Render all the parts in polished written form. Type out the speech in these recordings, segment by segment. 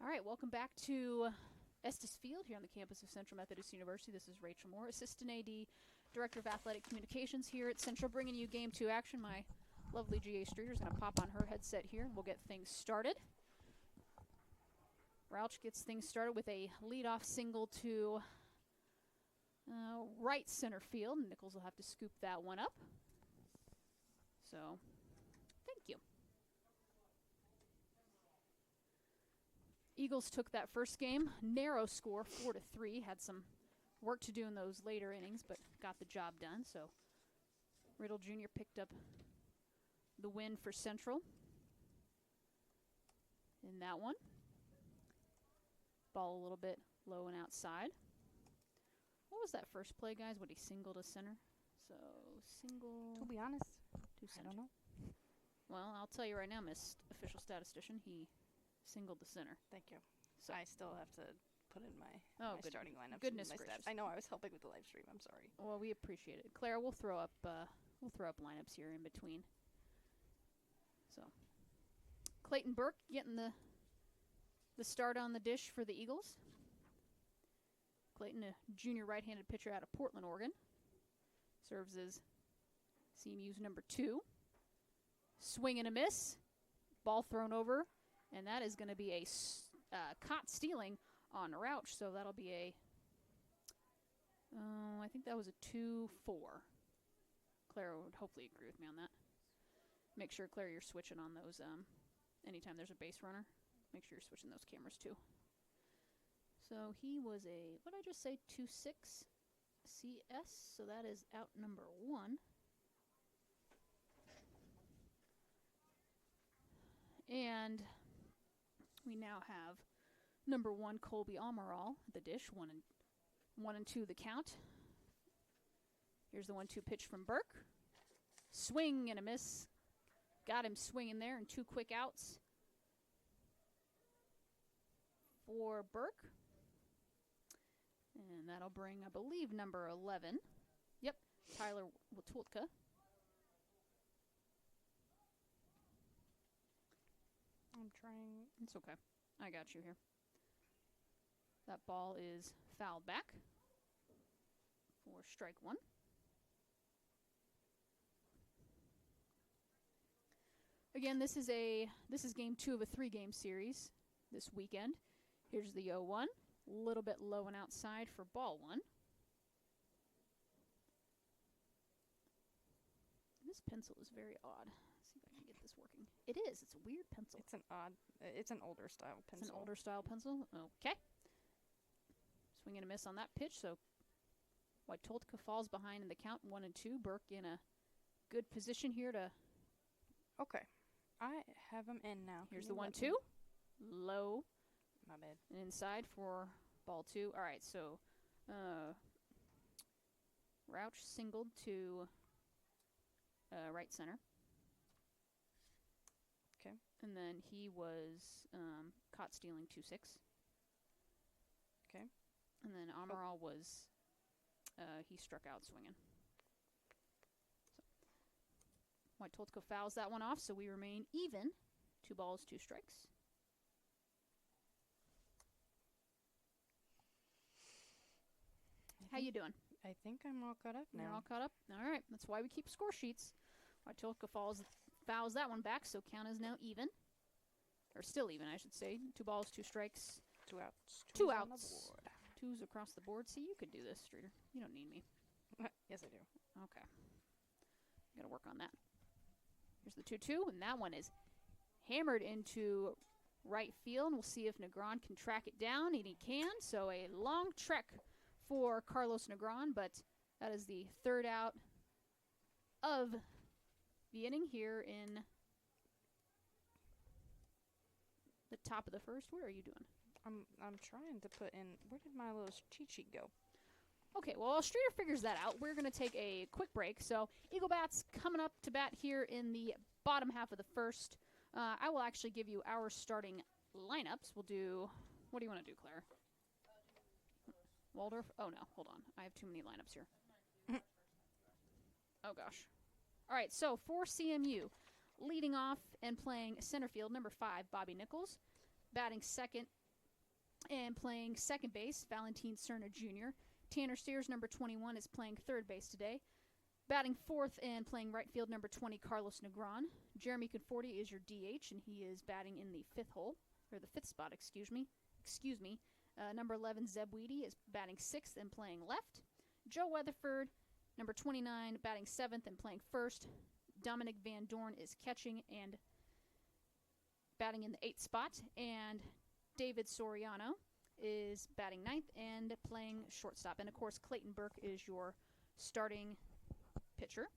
All right, welcome back to Estes Field here on the campus of Central Methodist University. This is Rachel Moore, Assistant AD, Director of Athletic Communications here at Central, bringing you Game 2 action. My lovely G.A. Streeter is going to pop on her headset here, and we'll get things started. Rauch gets things started with a leadoff single to right center field. Nichols will have to scoop that one up. So, thank you. Eagles took that first game, narrow score, 4-3. Had some work to do in those later innings, but got the job done. So Riddle Jr. picked up the win for Central in that one. Ball a little bit low and outside. What was that first play, guys? What, he singled to center? So single. To be honest, to center. I don't know. Well, I'll tell you right now, Miss Official Statistician, he singled the center. Thank you. So I still have to put in my starting lineup. Goodness my gracious. stats. I know I was helping with the live stream. I'm sorry. Well, we appreciate it. Claire, we'll throw up lineups here in between. So Clayton Burke getting the start on the dish for the Eagles. Clayton, a junior right-handed pitcher out of Portland, Oregon, serves as CMU's number 2. Swing and a miss. Ball thrown over. And that is going to be a caught stealing on Rauch, so that'll be a, I think that was a 2-4. Claire would hopefully agree with me on that. Make sure, Claire, you're switching on those, anytime there's a base runner, make sure you're switching those cameras too. So he was a, what did I just say, 2-6 CS, so that is out number 1. And we now have number 1, Colby Amaral, the dish, 1 and 2 the count. Here's the 1-2 pitch from Burke. Swing and a miss. Got him swinging there, and 2 quick outs for Burke. And that'll bring, I believe, number 11. Yep, Tyler Watulka. I'm trying. It's okay. I got you here. That ball is fouled back for strike 1. Again, this is game 2 of a 3-game series this weekend. Here's the 0-1. A little bit low and outside for ball 1. This pencil is very odd. Let's see if I can get this working. It is. It's a weird pencil. It's an older style pencil. It's an older style pencil? Okay. Swing and a miss on that pitch, so Waldorf falls behind in the count, 1 and 2. Burke in a good position here to... Okay. I have him in now. Here's the 1-2. Low. My bad. And inside for ball 2. All right, so Rauch singled to right center. Okay. And then he was caught stealing 2-6. Okay. And then Amaral was, he struck out swinging. So Waldorf fouls that one off, so we remain even. 2 balls, 2 strikes. How you doing? I think I'm all caught up now. You're all caught up? All right. That's why we keep score sheets. Waldorf fouls that one back, so count is now even. Or still even, I should say. 2 balls, 2 strikes. 2 outs. 2 on outs. the board. 2s across the board. See, you could do this, Streeter. You don't need me. Yes, I do. Okay. Got to work on that. Here's the 2-2, and that one is hammered into right field. We'll see if Negron can track it down, and he can. So a long trek for Carlos Negron, but that is the 3rd out of the inning here in the top of the 1st. Where are you doing? I'm trying to put in. Where did my little cheat sheet go? Okay, well, while Streeter figures that out, we're going to take a quick break. So Eagle Bats coming up to bat here in the bottom half of the 1st. I will actually give you our starting lineups. We'll do, what do you want to do, Claire? Waldorf? Oh, no, hold on. I have too many lineups here. Oh, gosh. All right, so for CMU, leading off and playing center field, number 5, Bobby Nichols. Batting second, And playing second base, Valentin Cerna Jr. Tanner Steers, number 21, is playing third base today. Batting fourth and playing right field, number 20, Carlos Negron. Jeremy Conforti is your DH, and he is batting in the fifth spot, excuse me. Number 11, Zeb Weedy, is batting sixth and playing left. Joe Weatherford, number 29, batting seventh and playing first. Dominic Van Dorn is catching and batting in the eighth spot. And David Soriano is batting ninth and playing shortstop. And, of course, Clayton Burke is your starting pitcher.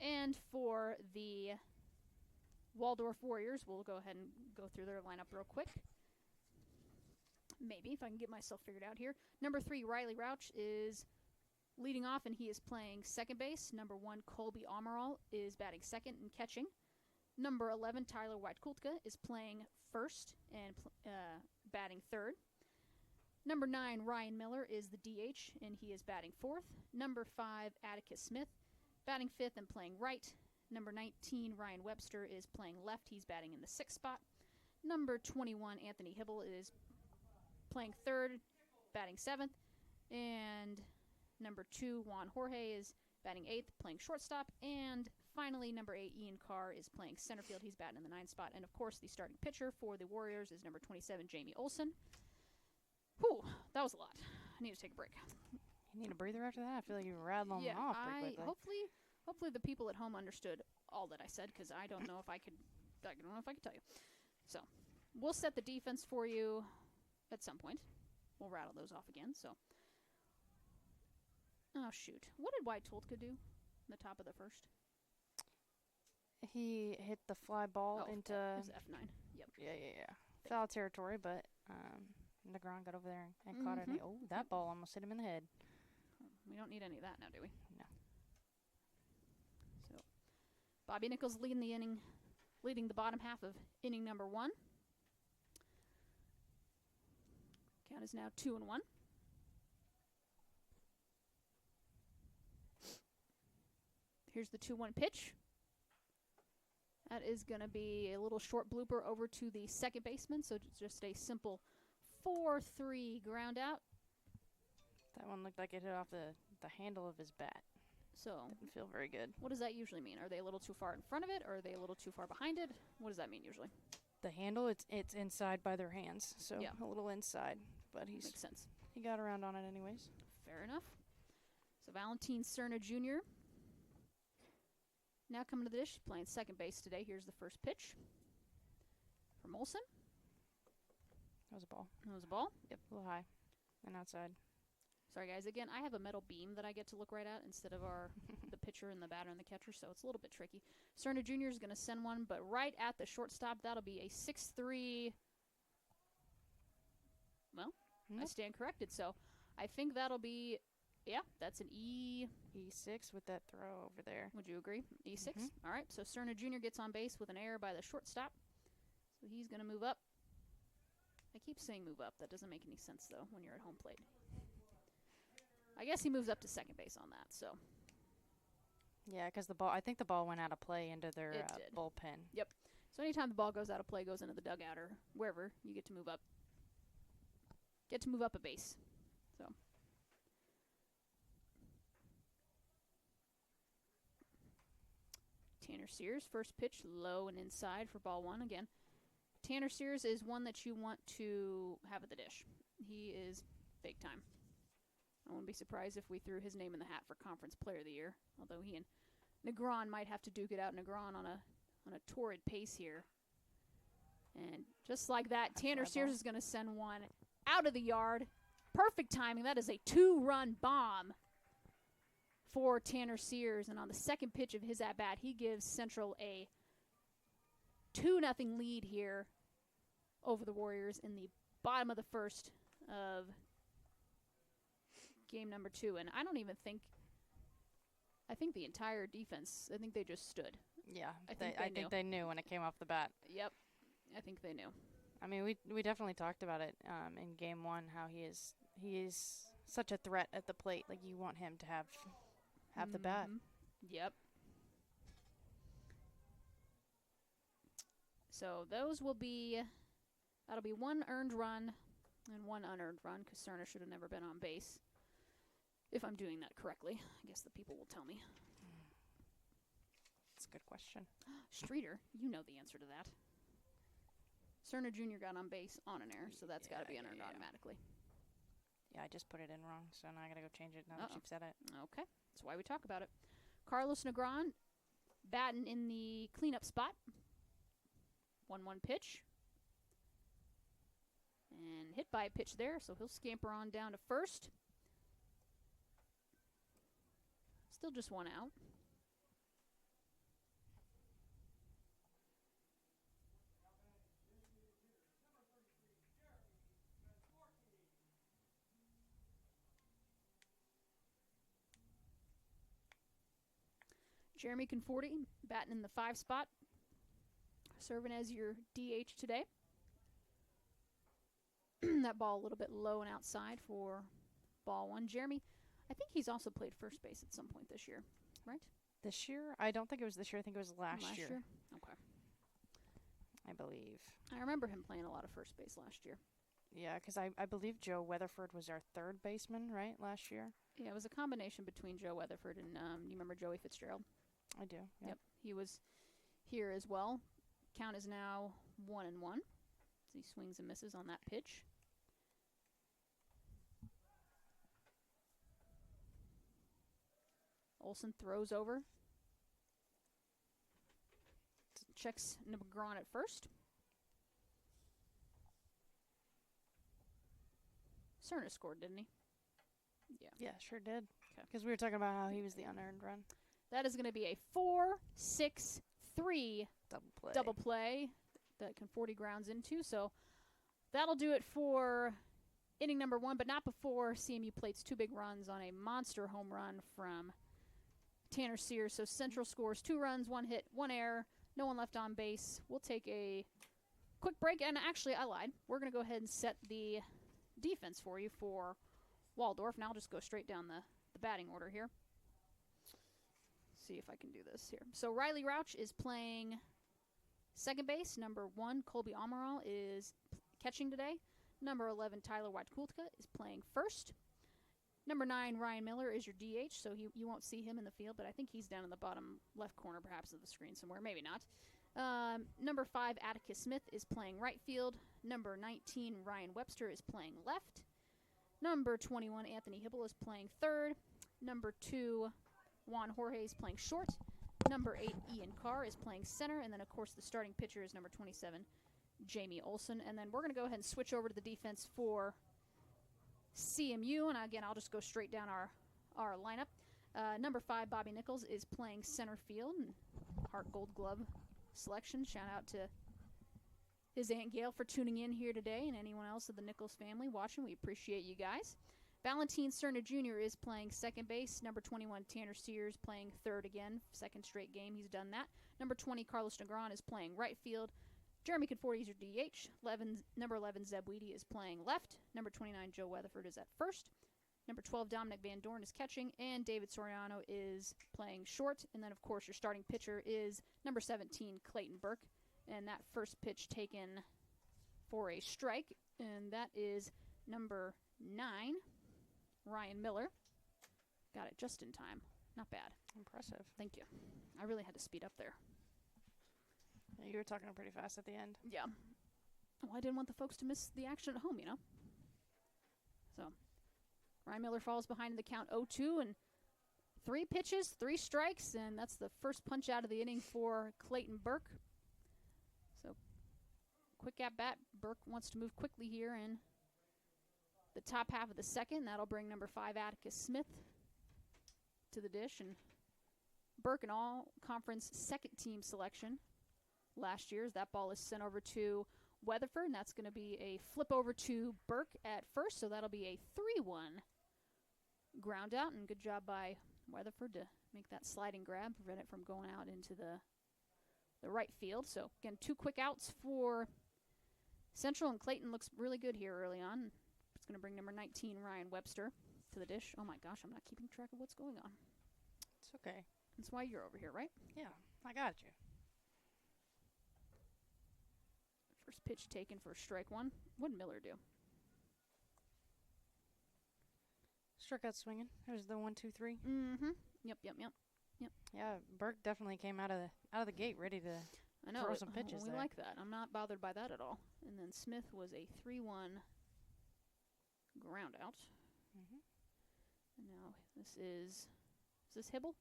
And for the Waldorf Warriors, we'll go ahead and go through their lineup real quick. Maybe, if I can get myself figured out here. Number 3, Riley Rauch, is leading off, and he is playing second base. Number 1, Colby Amaral, is batting second and catching. Number 11, Tyler White-Kultka, is playing first and batting third. Number 9, Ryan Miller, is the DH, and he is batting fourth. Number 5, Atticus Smith, batting fifth and playing right. Number 19, Ryan Webster, is playing left. He's batting in the sixth spot. Number 21, Anthony Hibble, is playing third, batting seventh. And number 2, Juan Jorge, is batting eighth, playing shortstop. And finally, number 8, Ian Carr, is playing center field. He's batting in the ninth spot. And, of course, the starting pitcher for the Warriors is number 27, Jamie Olsen. Whew, that was a lot. I need to take a break. You need a breather after that? I feel like you were rattling them off pretty quickly. Hopefully the people at home understood all that I said, because I don't know if I could tell you. So, we'll set the defense for you at some point. We'll rattle those off again, so. Oh, shoot. What did White-Kultka do in the top of the first? He hit the fly ball into... It was F9. Yep. Yeah. Foul territory, but Negron got over there and caught it. Oh, that ball almost hit him in the head. We don't need any of that now, do we? No. So, Bobby Nichols leading the inning, leading the bottom half of inning number 1. Count is now 2-1. Here's the 2-1 pitch. That is going to be a little short blooper over to the second baseman, so just a simple 4-3 ground out. That one looked like it hit off the handle of his bat. So didn't feel very good. What does that usually mean? Are they a little too far in front of it, or are they a little too far behind it? What does that mean usually? The handle, it's inside by their hands, so yeah. A little inside. But makes sense. He got around on it anyways. Fair enough. So Valentin Cerna Jr. now coming to the dish, playing second base today. Here's the first pitch from Olsen. That was a ball. That was a ball? Yep, a little high and outside. Sorry, guys. Again, I have a metal beam that I get to look right at instead of the pitcher and the batter and the catcher, so it's a little bit tricky. Cerna Jr. is going to send one, but right at the shortstop, that'll be a 6-3. Well, I stand corrected, so I think that'll be, that's an E6 with that throw over there. Would you agree? E6? All right, so Cerna Jr. gets on base with an error by the shortstop, so he's going to move up. I keep saying move up. That doesn't make any sense, though, when you're at home plate. I guess he moves up to second base on that, so. Yeah, because I think the ball went out of play into their bullpen. Yep. So anytime the ball goes out of play, goes into the dugout or wherever, you get to move up. Get to move up a base. So. Tanner Sears, first pitch, low and inside for ball 1 again. Tanner Sears is one that you want to have at the dish. He is big time. I wouldn't be surprised if we threw his name in the hat for Conference Player of the Year, although he and Negron might have to duke it out. Negron on a torrid pace here. And just like that, Tanner Sears is going to send one out of the yard. Perfect timing. That is a 2-run bomb for Tanner Sears. And on the second pitch of his at-bat, he gives Central a 2-0 lead here over the Warriors in the bottom of the first of game number 2. And I don't even think, I think the entire defense, I think they just stood. Yeah, I think they knew when it came off the bat. Yep, I think they knew. I mean, we definitely talked about it in game 1, how he is such a threat at the plate. Like, you want him to have the bat. Yep. So those will be, that'll be 1 earned run And 1 unearned run because Cerner should have never been on base. If I'm doing that correctly. I guess the people will tell me. That's a good question. Streeter, you know the answer to that. Cerner Jr. got on base on an error, so that's got to be unearned automatically. Yeah, I just put it in wrong, so now I got to go change it now that you've said it. Okay, that's why we talk about it. Carlos Negron batting in the cleanup spot. 1-1 pitch. And hit by a pitch there, so he'll scamper on down to first. Still just 1 out. Jeremy Conforti batting in the 5 spot, serving as your DH today. That ball a little bit low and outside for ball 1. Jeremy, I think he's also played first base at some point this year, right? This year? I don't think it was this year. I think it was last year. Okay. I believe. I remember him playing a lot of first base last year. Yeah, because I believe Joe Weatherford was our 3rd baseman, right, last year? Yeah, it was a combination between Joe Weatherford and, you remember Joey Fitzgerald? I do. Yep. He was here as well. Count is now 1-1. So he swings and misses on that pitch. Olsen throws over. Checks Negron at first. Cerner scored, didn't he? Yeah. Yeah, sure did. Okay. Because we were talking about how he was the unearned run. That is going to be a 4-6-3 double play that Conforti grounds into. So that'll do it for inning number 1, but not before CMU plates 2 big runs on a monster home run from Tanner Sears. So Central scores 2 runs, 1 hit, 1 error, no one left on base. We'll take a quick break. And actually, I lied. We're going to go ahead and set the defense for you for Waldorf. And I'll just go straight down the batting order here. See if I can do this here. So Riley Rauch is playing second base. Number 1, Colby Amaral is catching today. Number 11, Tyler White-Kultka is playing first. Number 9, Ryan Miller is your DH, so you won't see him in the field, but I think he's down in the bottom left corner perhaps of the screen somewhere, maybe not. Number 5, Atticus Smith is playing right field. Number 19, Ryan Webster is playing left. Number 21, Anthony Hibble is playing third. Number 2, Juan Jorge is playing short. Number 8, Ian Carr is playing center. And then, of course, the starting pitcher is number 27, Jamie Olson. And then we're going to go ahead and switch over to the defense for CMU. And, again, I'll just go straight down our lineup. Number 5, Bobby Nichols is playing center field. And Hart Gold Glove selection. Shout out to his Aunt Gail for tuning in here today, and anyone else of the Nichols family watching. We appreciate you guys. Valentin Cerna Jr. is playing second base. Number 21, Tanner Sears, playing third again. Second straight game he's done that. Number 20, Carlos Negron is playing right field. Jeremy Conforti is your DH. Number 11, Zeb Weedy is playing left. Number 29, Joe Weatherford is at first. Number 12, Dominic Van Dorn is catching. And David Soriano is playing short. And then, of course, your starting pitcher is number 17, Clayton Burke. And that first pitch taken for a strike. And that is number 9, Ryan Miller. Got it just in time. Not bad. Impressive. Thank you. I really had to speed up there. Yeah, you were talking pretty fast at the end. Yeah. Well, I didn't want the folks to miss the action at home, you know. So, Ryan Miller falls behind in the count 0-2, and 3 pitches, 3 strikes, and that's the first punch out of the inning for Clayton Burke. So, quick at bat. Burke wants to move quickly here in the top half of the second. That'll bring number 5, Atticus Smith, to the dish. And Burke, an all-conference second-team selection last year. That ball is sent over to Weatherford, and that's going to be a flip over to Burke at first. So that'll be a 3-1 ground out. And good job by Weatherford to make that sliding grab, prevent it from going out into the right field. So, again, 2 quick outs for Central, and Clayton looks really good here early on. It's going to bring number 19, Ryan Webster, to the dish. Oh, my gosh, I'm not keeping track of what's going on. It's okay. That's why you're over here, right? Yeah, I got you. First pitch taken for strike 1. What did Miller do? struck out swinging. There's the 1-2-3. Mm-hmm. Yep. Yeah, Burke definitely came out of the gate ready to I know. throw some pitches we there. like that. I'm not bothered by that at all. And then Smith was a 3-1 ground out. Mm-hmm. And now this is this Hibble?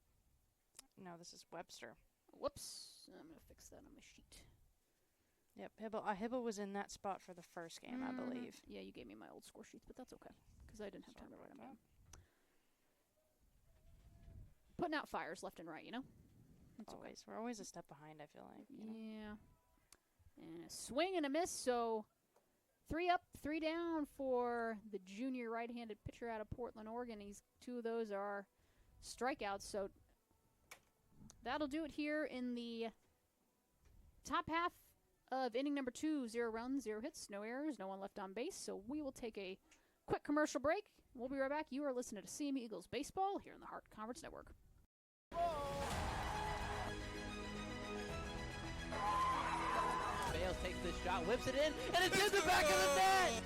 No, this is Webster. Whoops. I'm going to fix that on my sheet. Yep, Hibble was in that spot for the first game, I believe. Yeah, you gave me my old score sheets, but that's okay because I didn't have time to write them down. Putting out fires left and right, you know? That's Always. We're always a step behind, I feel like. You know? Yeah. And a swing and a miss, so 3 up, 3 down for the junior right-handed pitcher out of Portland, Oregon. 2 of those are strikeouts, so that'll do it here in the top half of inning number 2. 0 runs, 0 hits, no errors, no one left on base. So we will take a quick commercial break. We'll be right back. You are listening to CMU Eagles Baseball here on the Hart Conference Network. Bales takes this shot, whips it in, and it's in the back of the net!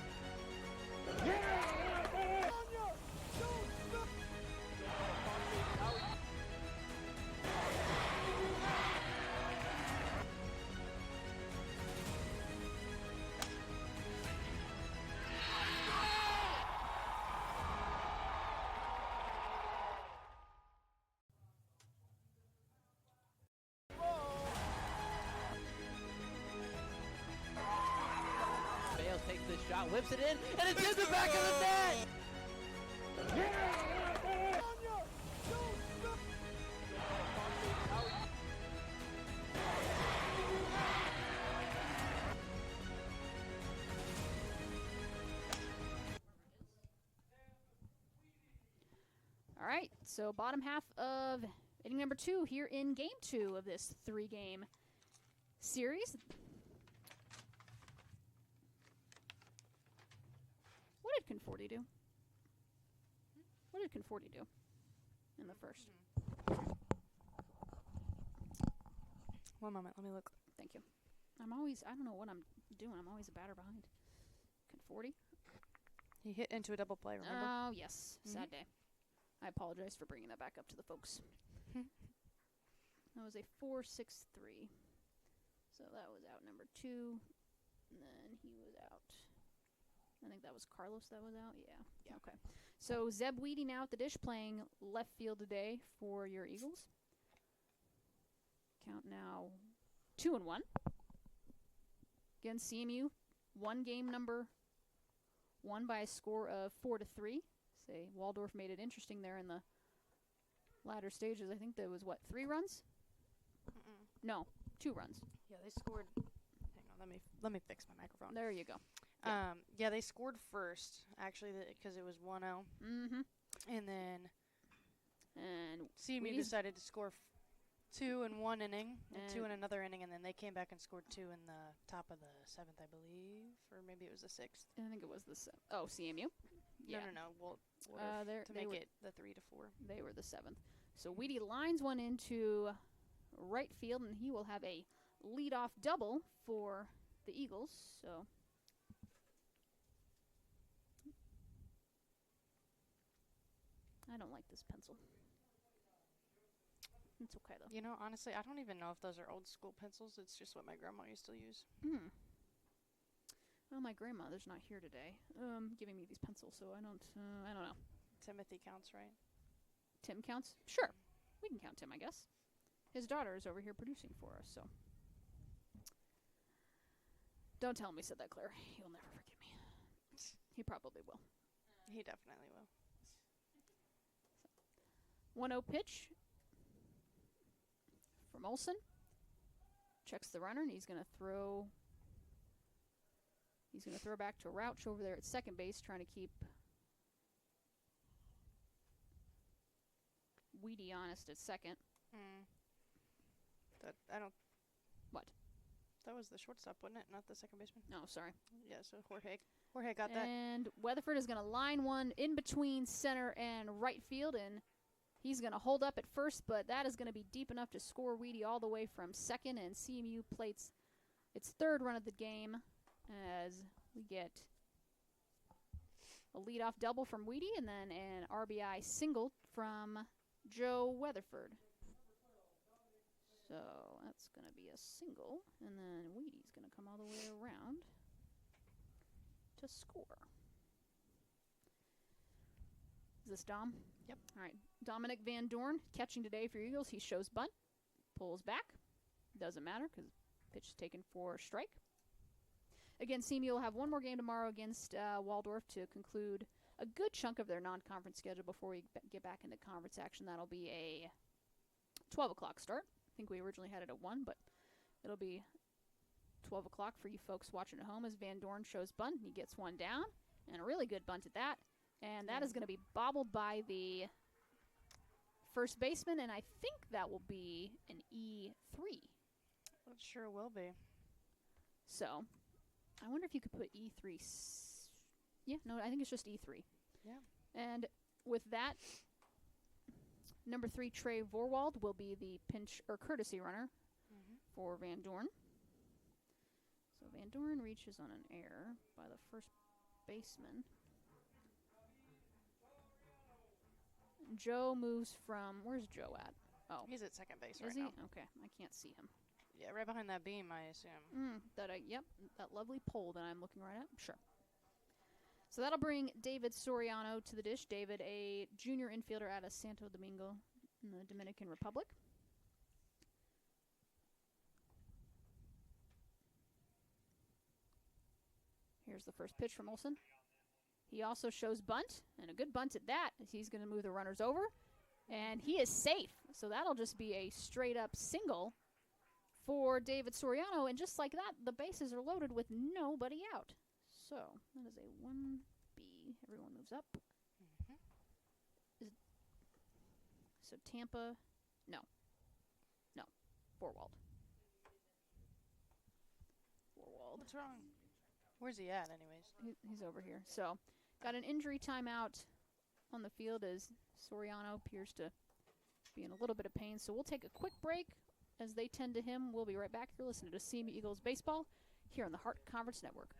Bales takes this shot, whips it in, and it's in the back of the net! All right, so bottom half of inning number 2 here in game 2 of this 3-game series. What did Conforti do? What did Conforti do in the first? One moment, let me look. Thank you. I don't know what I'm doing. I'm always a batter behind. Conforti? He hit into a double play, remember? Oh, yes. Sad day. I apologize for bringing that back up to the folks. That was a 4.63. So that was out number 2. And then he was out. I think that was Carlos that was out. Yeah. Okay. So Zeb Weedy now at the dish playing left field today for your Eagles. Count now 2-1. Again, CMU won game number 1 by a score of 4-3. Say Waldorf made it interesting there in the latter stages. I think there was 3 runs? No, 2 runs. Yeah, they scored. Hang on, let me fix my microphone. There you go. Yeah, they scored first actually because it was 1-0. Mm-hmm. And then CMU Wheaties decided to score 2 in 1 inning and 2 in another inning, and then they came back and scored 2 in the top of the 7th, I believe, or maybe it was the 6th. I think it was the 7th. Oh, CMU? Yeah. No. Well, to make it the 3-4. They were the 7th. So Weedy lines one into right field, and he will have a leadoff double for the Eagles. So I don't like this pencil. It's okay, though. You know, honestly, I don't even know if those are old school pencils. It's just what my grandma used to use. Well, my grandmother's not here today, giving me these pencils, so I don't know. Timothy counts, right? Tim counts? Sure. We can count Tim, I guess. His daughter is over here producing for us, so. Don't tell him we said that, Claire. He'll never forgive me. He probably will. He definitely will. 1-0 pitch from Olsen. Checks the runner, and he's going to throw back to Rauch over there at second base, trying to keep Weedy honest at second. What? That was the shortstop, wasn't it? Not the second baseman? No, sorry. Yeah, so Jorge got that. And Weatherford is going to line one in between center and right field, and he's going to hold up at first, but that is going to be deep enough to score Weedy all the way from second, and CMU plates its 3rd run of the game as we get a leadoff double from Weedy, and then an RBI single from Joe Weatherford. So that's going to be a single, and then Weedy's going to come all the way around to score. Is this Dom? Yep. All right. Dominic Van Dorn catching today for Eagles. He shows bunt, pulls back. Doesn't matter because pitch is taken for strike. Again, CMU will have one more game tomorrow against Waldorf to conclude a good chunk of their non-conference schedule before we get back into conference action. That'll be a 12 o'clock start. I think we originally had it at 1, but it'll be 12 o'clock for you folks watching at home as Van Dorn shows bunt. He gets one down, and a really good bunt at that. And that is going to be bobbled by the first baseman, and I think that will be an E3. It sure will be. So, I wonder if you could put E3. Yeah, no, I think it's just E3. Yeah. And with that, number 3, Trey Vorwald, will be the pinch or courtesy runner for Van Dorn. So Van Dorn reaches on an error by the first baseman. Joe moves from, where's Joe at? Oh, He's at second base is right he? now. Okay, I can't see him. Yeah, right behind that beam, I assume. Yep, that lovely pole that I'm looking right at. Sure. So that'll bring David Soriano to the dish. David, a junior infielder out of Santo Domingo in the Dominican Republic. Here's the first pitch from Olsen. He also shows bunt, and a good bunt at that, as he's going to move the runners over. And he is safe. So that'll just be a straight-up single for David Soriano. And just like that, the bases are loaded with nobody out. So that is a 1B. Everyone moves up. So Tampa, no. Vorwald. What's wrong? Where's he at, anyways? He's over here. So got an injury timeout on the field as Soriano appears to be in a little bit of pain. So we'll take a quick break as they tend to him. We'll be right back. You're listening to CMU Eagles Baseball here on the Hart Conference Network.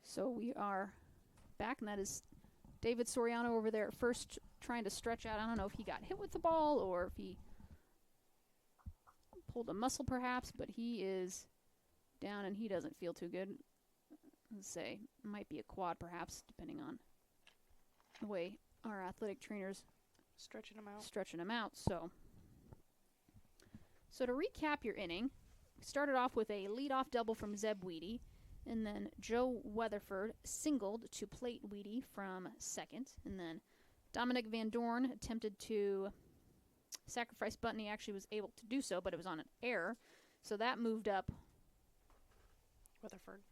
So we are back, and that is David Soriano over there at first trying to stretch out. I don't know if he got hit with the ball or if he pulled a muscle perhaps, but he is down and he doesn't feel too good. Let's say, might be a quad perhaps, depending on the way our athletic trainers Stretching him out. So to recap your inning, we started off with a leadoff double from Zeb Weedy. And then Joe Weatherford singled to plate Weedy from second. And then Dominic Van Dorn attempted to sacrifice bunt, and he actually was able to do so, but it was on an error. So that moved up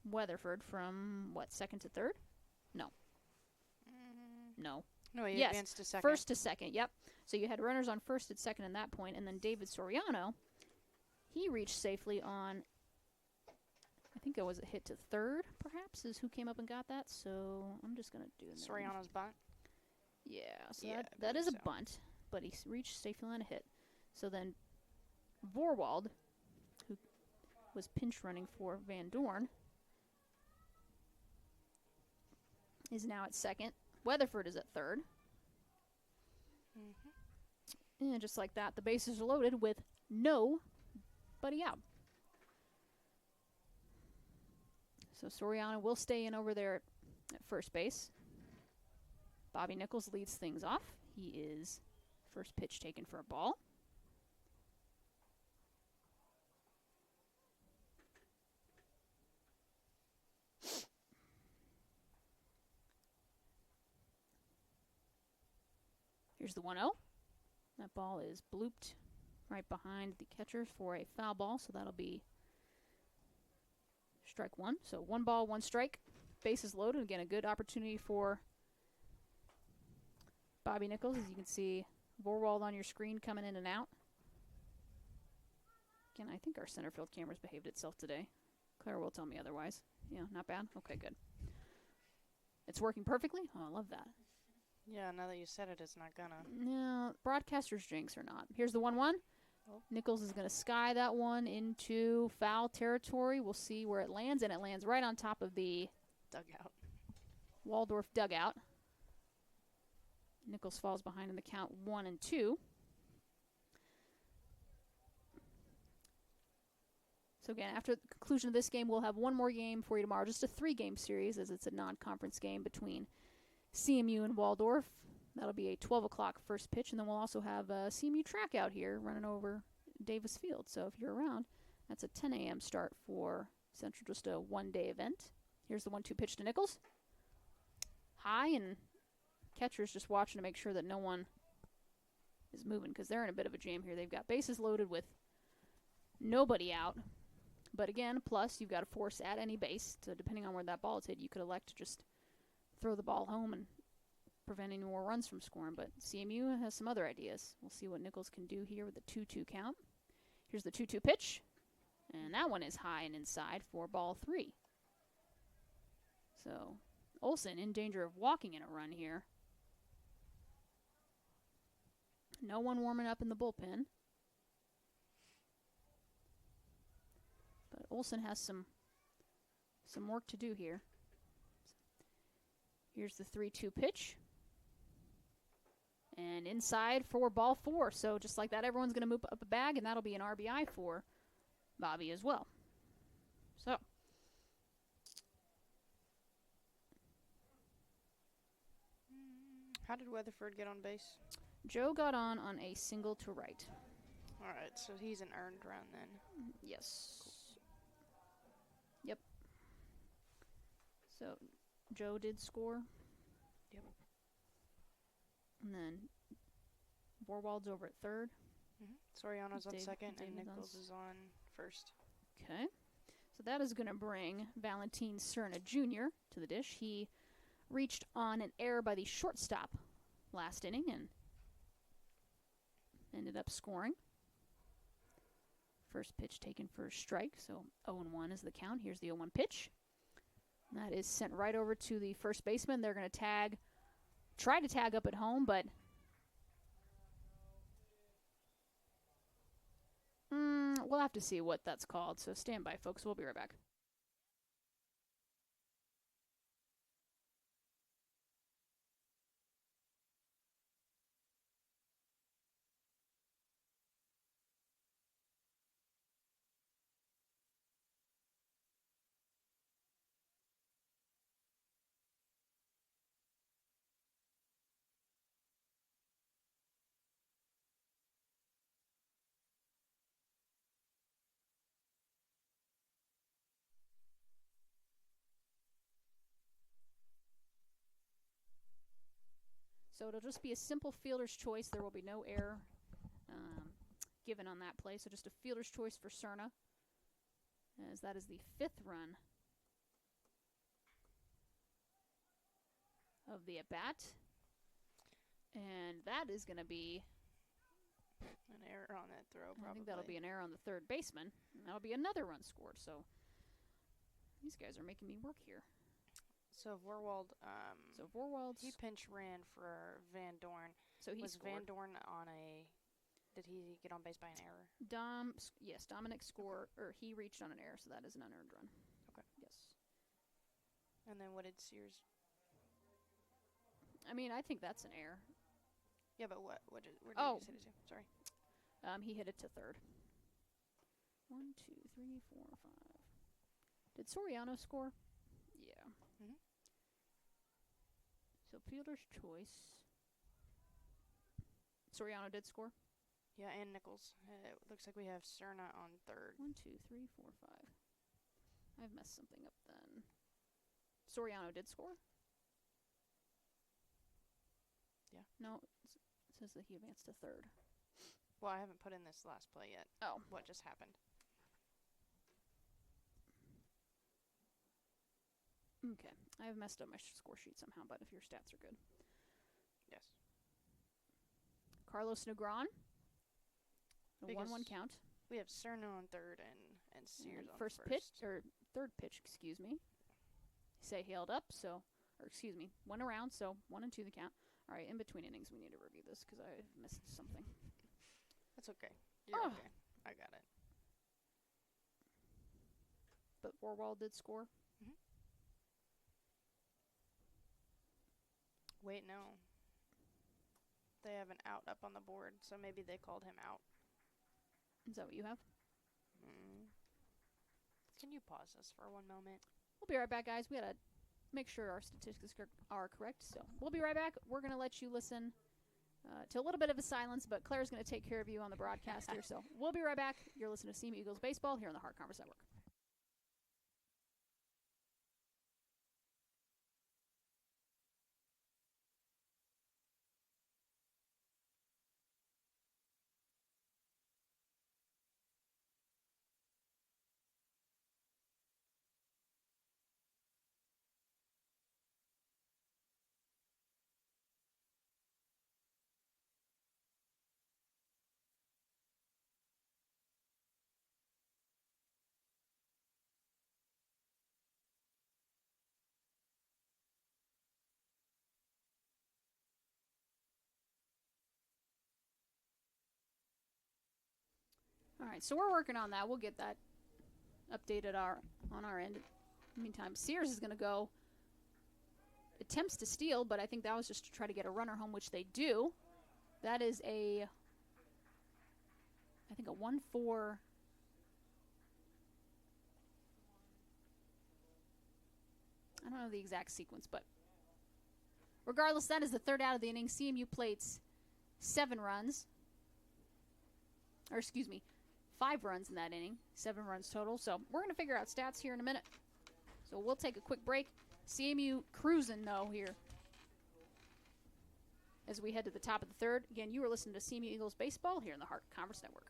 Weatherford from, second to third? No. No. No, he advanced to second. First to second, yep. So you had runners on first and second at that point. And then David Soriano, he reached safely on, I think it was a hit to third, perhaps, is who came up and got that. So I'm just going to do that. Soriano's bunt? Yeah, so that is a bunt, but he reached safely on a hit. So then Vorwald, who was pinch running for Van Dorn, is now at second. Weatherford is at third. And just like that, the bases are loaded with nobody out. So Soriano will stay in over there at first base. Bobby Nichols leads things off. He is first pitch taken for a ball. Here's the 1-0. That ball is blooped right behind the catcher for a foul ball, so that'll be strike one. So 1 ball, 1 strike. Bases loaded. Again, a good opportunity for Bobby Nichols. As you can see, Vorwald on your screen coming in and out. Again, I think our center field camera's behaved itself today. Claire will tell me otherwise. Yeah, not bad? Okay, good. It's working perfectly? Oh, I love that. Yeah, now that you said it, it's not gonna. No, broadcaster's jinx or not. Here's the 1-1. Oh. Nichols is going to sky that one into foul territory. We'll see where it lands, and it lands right on top of the Dugout. Waldorf dugout. Nichols falls behind in the count 1-2. So again, after the conclusion of this game, we'll have one more game for you tomorrow. Just a 3-game series, as it's a non-conference game between CMU and Waldorf. That'll be a 12 o'clock first pitch, and then we'll also have a CMU track out here running over Davis Field. So if you're around, that's a 10 a.m. start for Central, just a one-day event. Here's the 1-2 pitch to Nichols. High, and catcher's just watching to make sure that no one is moving, because they're in a bit of a jam here. They've got bases loaded with nobody out. But again, plus you've got a force at any base, so depending on where that ball is hit, you could elect to just throw the ball home and prevent any more runs from scoring. But CMU has some other ideas. We'll see what Nichols can do here with the 2-2 count. Here's the 2-2 pitch, and that one is high and inside for ball 3. So Olsen in danger of walking in a run here. No one warming up in the bullpen. But Olsen has some work to do here. Here's the 3-2 pitch. And inside for ball 4. So just like that, everyone's going to move up a bag, and that'll be an RBI for Bobby as well. So How did Weatherford get on base? Joe got on a single to right. All right, so he's an earned run then. Yes. Yep. So Joe did score. Yep. And then Vorwald's over at third. Soriano's on David- second, and David's on Nichols is on first. Okay. So that is going to bring Valentin Cerna Jr. to the dish. He reached on an error by the shortstop last inning and ended up scoring. First pitch taken for a strike, so 0-1 is the count. Here's the 0-1 pitch. And that is sent right over to the first baseman. They're going to try to tag up at home, but we'll have to see what that's called. So stand by, folks. We'll be right back. So it'll just be a simple fielder's choice. There will be no error given on that play. So just a fielder's choice for Cerna, as that is the 5th run of the at-bat. And that is going to be An error on that throw, probably. I think that'll be an error on the third baseman. And that'll be another run scored. So these guys are making me work here. So Vorwald, Vorwald's he pinch ran for Van Dorn. So he was scored. Van Dorn on a? Did he get on base by an error? Yes, Dominic scored, or he reached on an error, so that is an unearned run. Okay. Yes. And then what did Sears? I mean, I think that's an error. Yeah, but where did he hit it to? Sorry. He hit it to third. 1, 2, 3, 4, 5. Did Soriano score? Yeah. Mhm. So fielder's choice. Soriano did score. Yeah, and Nichols. It looks like we have Cerna on third. 1, 2, 3, 4, 5. I've messed something up then. Soriano did score. Yeah. No, Says that he advanced to third. Well, I haven't put in this last play yet. Oh. What just happened? Okay. I have messed up my score sheet somehow, but if your stats are good. Yes. Carlos Negron. A Because 1-1 count. We have Cerno on third and Sears And on first pitch, or third pitch, excuse me. Say hailed up, so, or excuse me, 1 around, so 1 and 2 the count. All right, in between innings, we need to review this because I missed something. That's okay. You're okay. I got it. But Orwell did score. Mm-hmm. Wait, no. They have an out up on the board, so maybe they called him out. Is that what you have? Can you pause this for 1 moment? We'll be right back, guys. We got to make sure our statistics are correct. So we'll be right back. We're going to let you listen to a little bit of a silence, but Claire's going to take care of you on the broadcast here. So we'll be right back. You're listening to CMU Eagles Baseball here on the Heart Conference Network. All right, so we're working on that. We'll get that updated on our end. In the meantime, Sears is going to go. Attempts to steal, but I think that was just to try to get a runner home, which they do. That is I think a 1-4. I don't know the exact sequence, but regardless, that is the third out of the inning. CMU plates 7 runs. Or excuse me, 5 runs in that inning, 7 runs total. So we're going to figure out stats here in a minute. So we'll take a quick break. CMU cruising, though, here as we head to the top of the third. Again, you are listening to CMU Eagles Baseball here in the Heart Conference Network.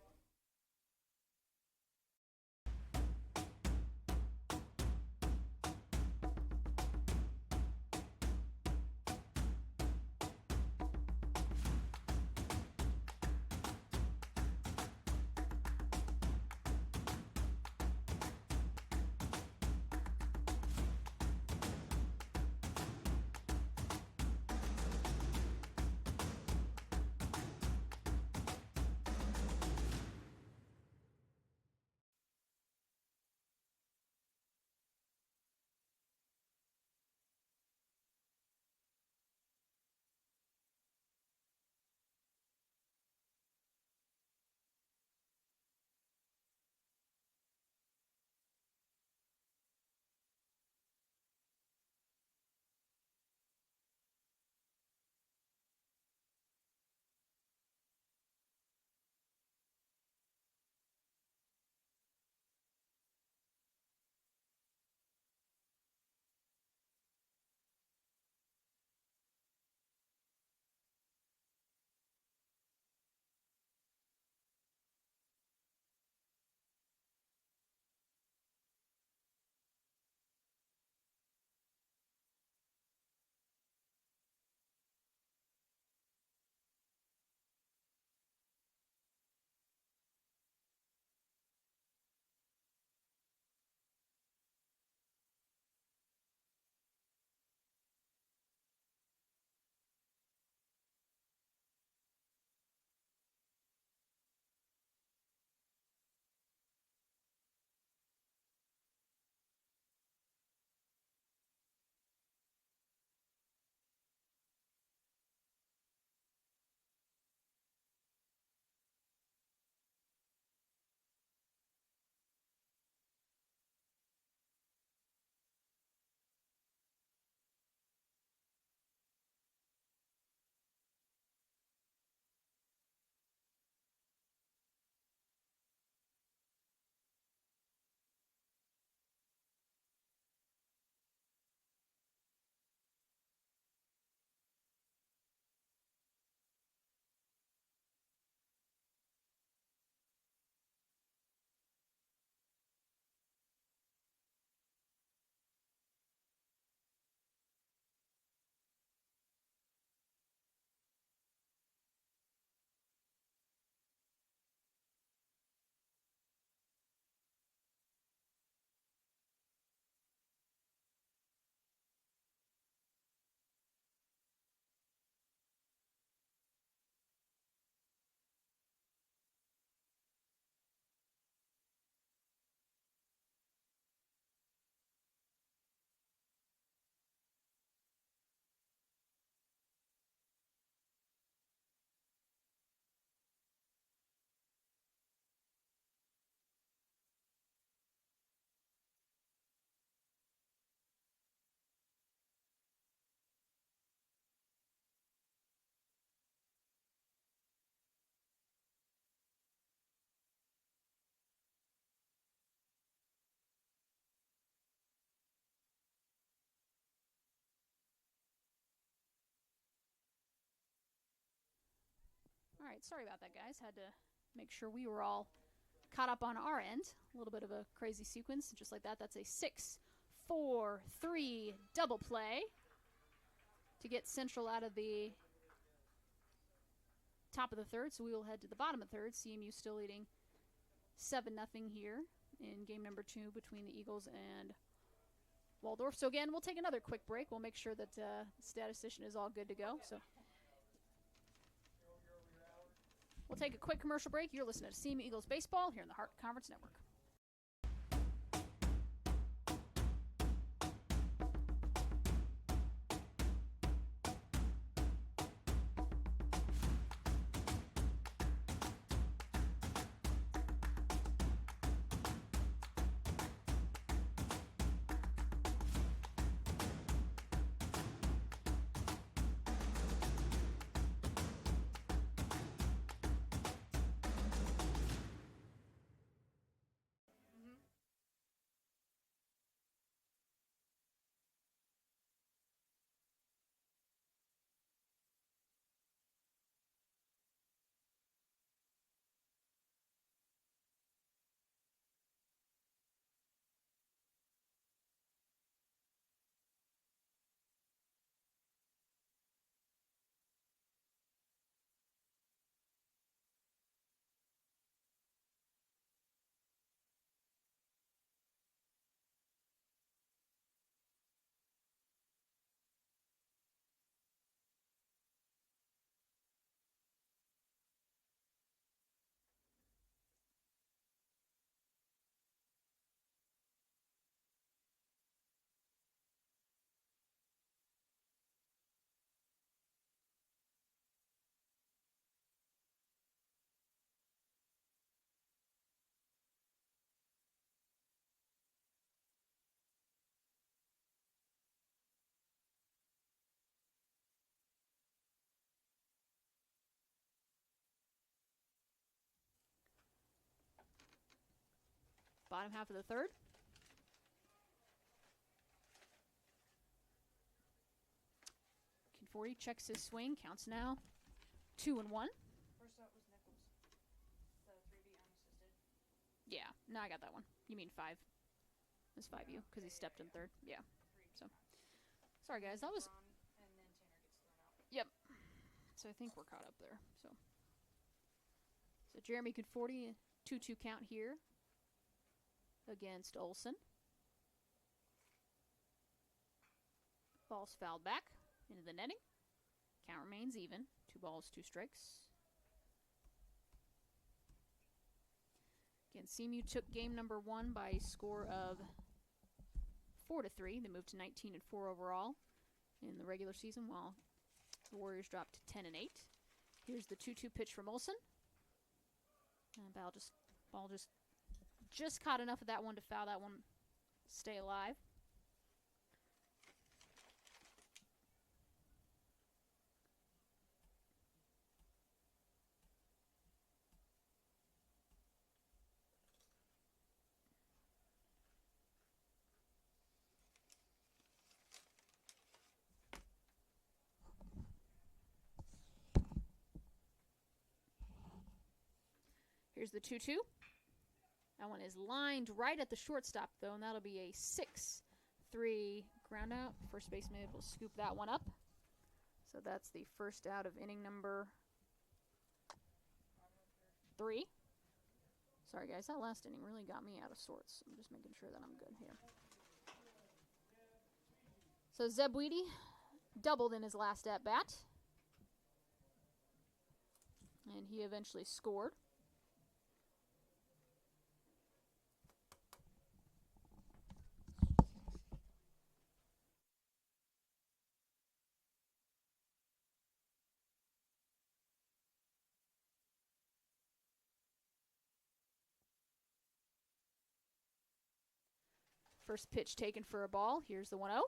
right, sorry about that, guys. Had to make sure we were all caught up on our end. A little bit of a crazy sequence, just like that. That's a 6-4-3 double play to get Central out of the top of the third. So we will head to the bottom of the third. CMU still leading 7-0 here in game number 2 between the Eagles and Waldorf. So again, we'll take another quick break. We'll make sure that the statistician is all good to go. So we'll take a quick commercial break. You're listening to CMU Eagles Baseball here in the Hart Conference Network. Bottom half of the third. Conforti checks his swing. Counts now 2-1. First up was Nichols. The 3B unassisted. Yeah, no, I got that one. You mean 5. It's 5U because he stepped in third. Yeah. So, sorry guys, that was. And then Tanner gets thrown out. Yep. So I think we're caught up there. So Jeremy Conforti, 2-2 count here against Olson. Ball's fouled back into the netting. Count remains even. 2 balls, 2 strikes. Again, CMU took game number 1 by a score of 4-3. They moved to 19-4 overall in the regular season, while the Warriors dropped to 10-8. Here's the 2-2 pitch from Olson. And ball just caught enough of that one to foul that one, stay alive. Here's the 2-2. That one is lined right at the shortstop, though, and that'll be a 6-3 ground out. First baseman will scoop that one up. So that's the first out of inning number 3. Sorry, guys, that last inning really got me out of sorts. I'm just making sure that I'm good here. So Zeb Weedy doubled in his last at-bat, and he eventually scored. First pitch taken for a ball. Here's the 1-0.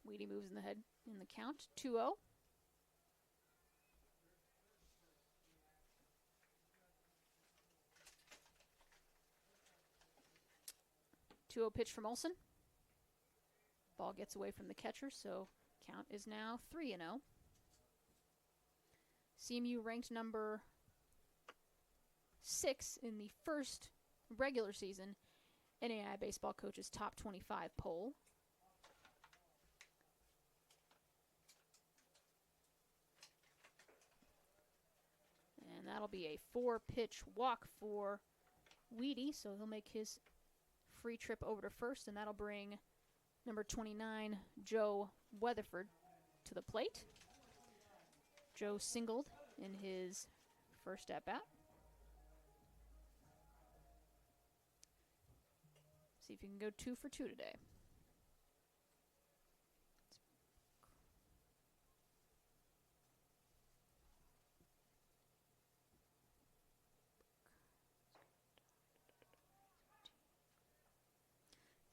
Weedy moves in the head in the count. 2-0. Pitch from Olson. Ball gets away from the catcher, so count is now 3-0. CMU ranked number 6 in the first regular season NAI Baseball Coaches Top 25 poll. And that'll be a 4-pitch walk for Weedy, so he'll make his free trip over to first, and that'll bring number 29, Joe Weatherford, to the plate. Joe singled in his first at-bat. See if you can go 2 for 2 today.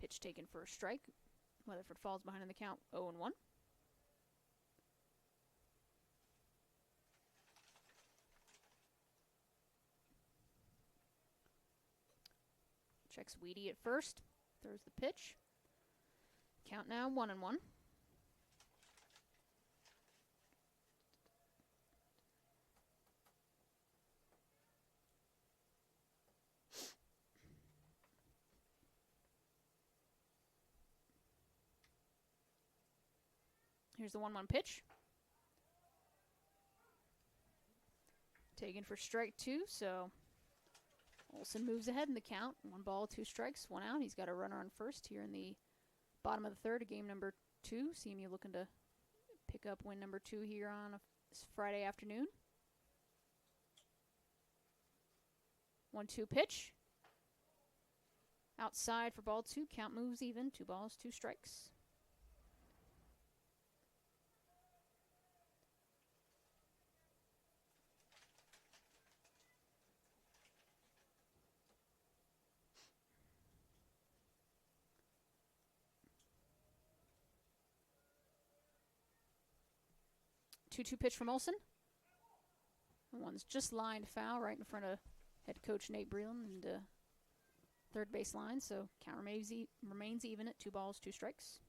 Pitch taken for a strike. Weatherford falls behind in the count, 0-1. Checks Weedy at first. Throws the pitch. Count now 1-1. Here's the 1-1 pitch. Taken for strike 2, so Olson moves ahead in the count. 1 ball, 2 strikes, 1 out. He's got a runner on first here in the bottom of the third of game number 2. CMU looking to pick up win number 2 here on a Friday afternoon. 1-2 pitch. Outside for ball 2. Count moves even. 2 balls, 2 strikes. Two pitch from Olson. One's just lined foul right in front of head coach Nate Breland and third base line, so count remains even at 2 balls, 2 strikes.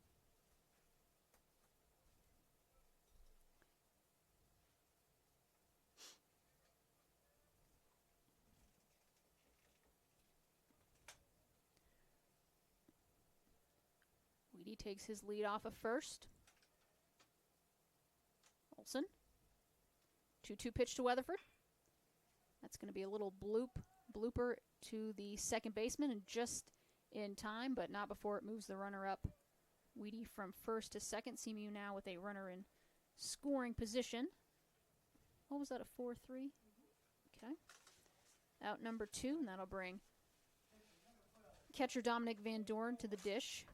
Weedy takes his lead off of first. Olson. 2-2 pitch to Weatherford. That's going to be a little blooper to the second baseman, and just in time, but not before it moves the runner up. Weedy from first to second. CMU now with a runner in scoring position. What was that, a 4-3? Okay. Out number 2, and that'll bring catcher Dominic Van Dorn to the dish.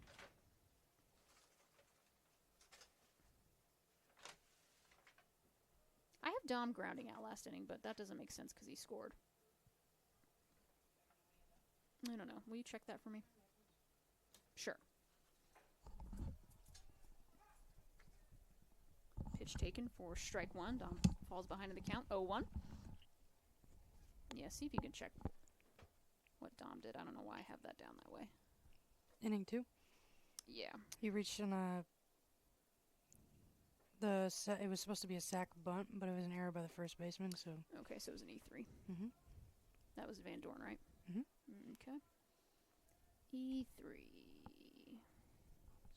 I have Dom grounding out last inning, but that doesn't make sense because he scored. I don't know. Will you check that for me? Sure. Pitch taken for strike 1. Dom falls behind in the count, 0-1. Yeah, see if you can check what Dom did. I don't know why I have that down that way. Inning 2? Yeah. He reached in it was supposed to be a sac bunt, but it was an error by the first baseman, so. Okay, so it was an E3. Mm-hmm. That was Van Dorn, right? Mm-hmm. Okay. E3.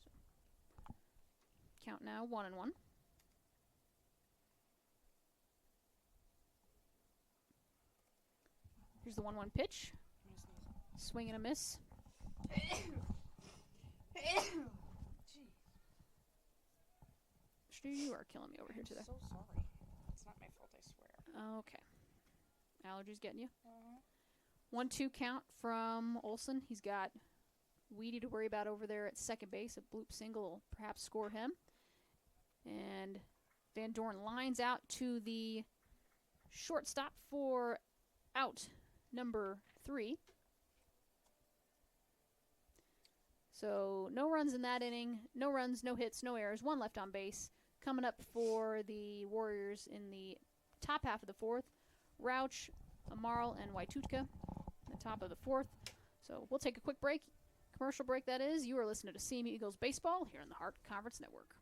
So, count now 1-1. Here's the 1-1 pitch. Swing and a miss. You are killing me over here today. I'm so sorry. It's not my fault, I swear. Okay. Allergies getting you? 1-2 count from Olson. He's got Weedy to worry about over there at second base. A bloop single will perhaps score him. And Van Dorn lines out to the shortstop for out number 3. So no runs in that inning. No runs, no hits, no errors. 1 left on base. Coming up for the Warriors in the top half of the 4th, Rauch, Amaral, and Waitutka in the top of the 4th. So we'll take a quick break, commercial break that is. You are listening to CMU Eagles Baseball here on the Hart Conference Network.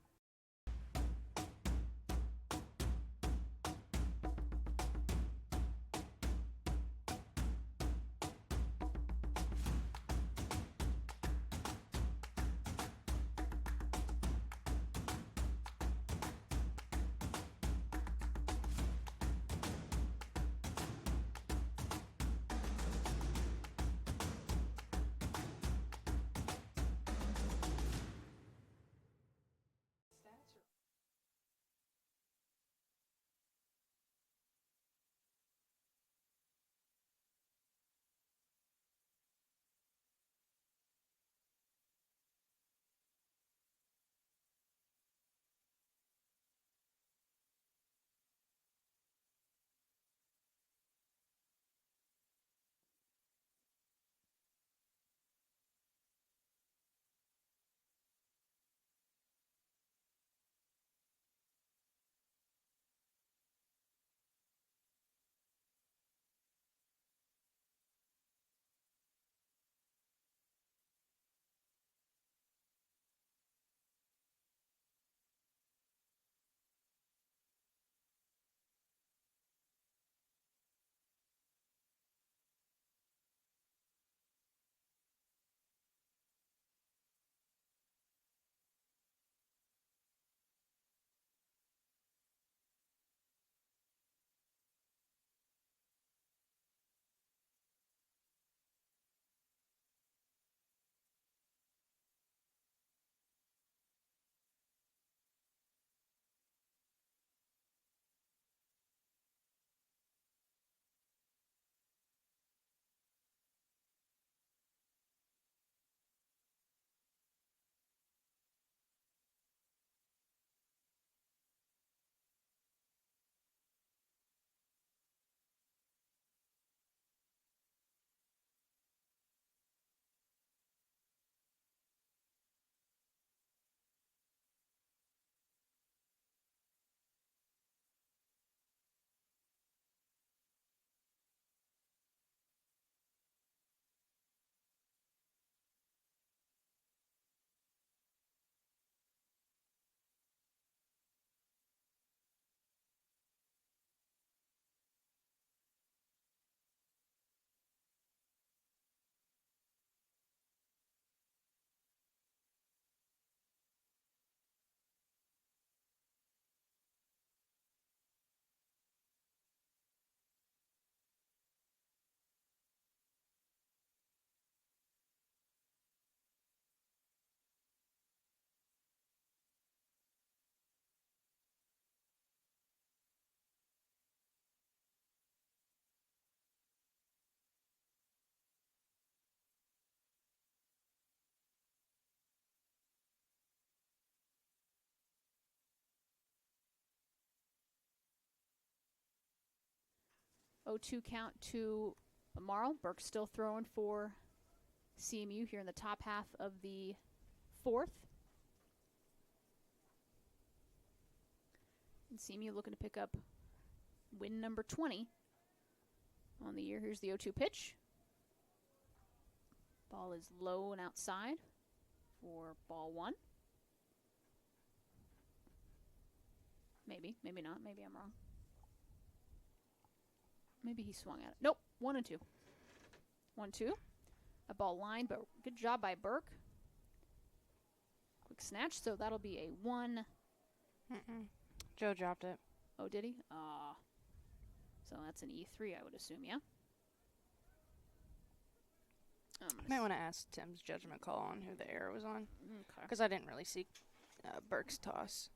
0-2 count to Marl. Burke still throwing for CMU here in the top half of the fourth. And CMU looking to pick up win number 20 on the year. Here's the 0-2 pitch. Ball is low and outside for ball one. Maybe, maybe not. Maybe I'm wrong. Maybe he swung at it. Nope, 1-2. 1-2. A ball line, but good job by Burke. Quick snatch, so that'll be a 1. Joe dropped it. Oh, did he? So that's an E3, I would assume, yeah? Might want to ask Tim's judgment call on who the error was on. Okay. Because I didn't really see Burke's toss.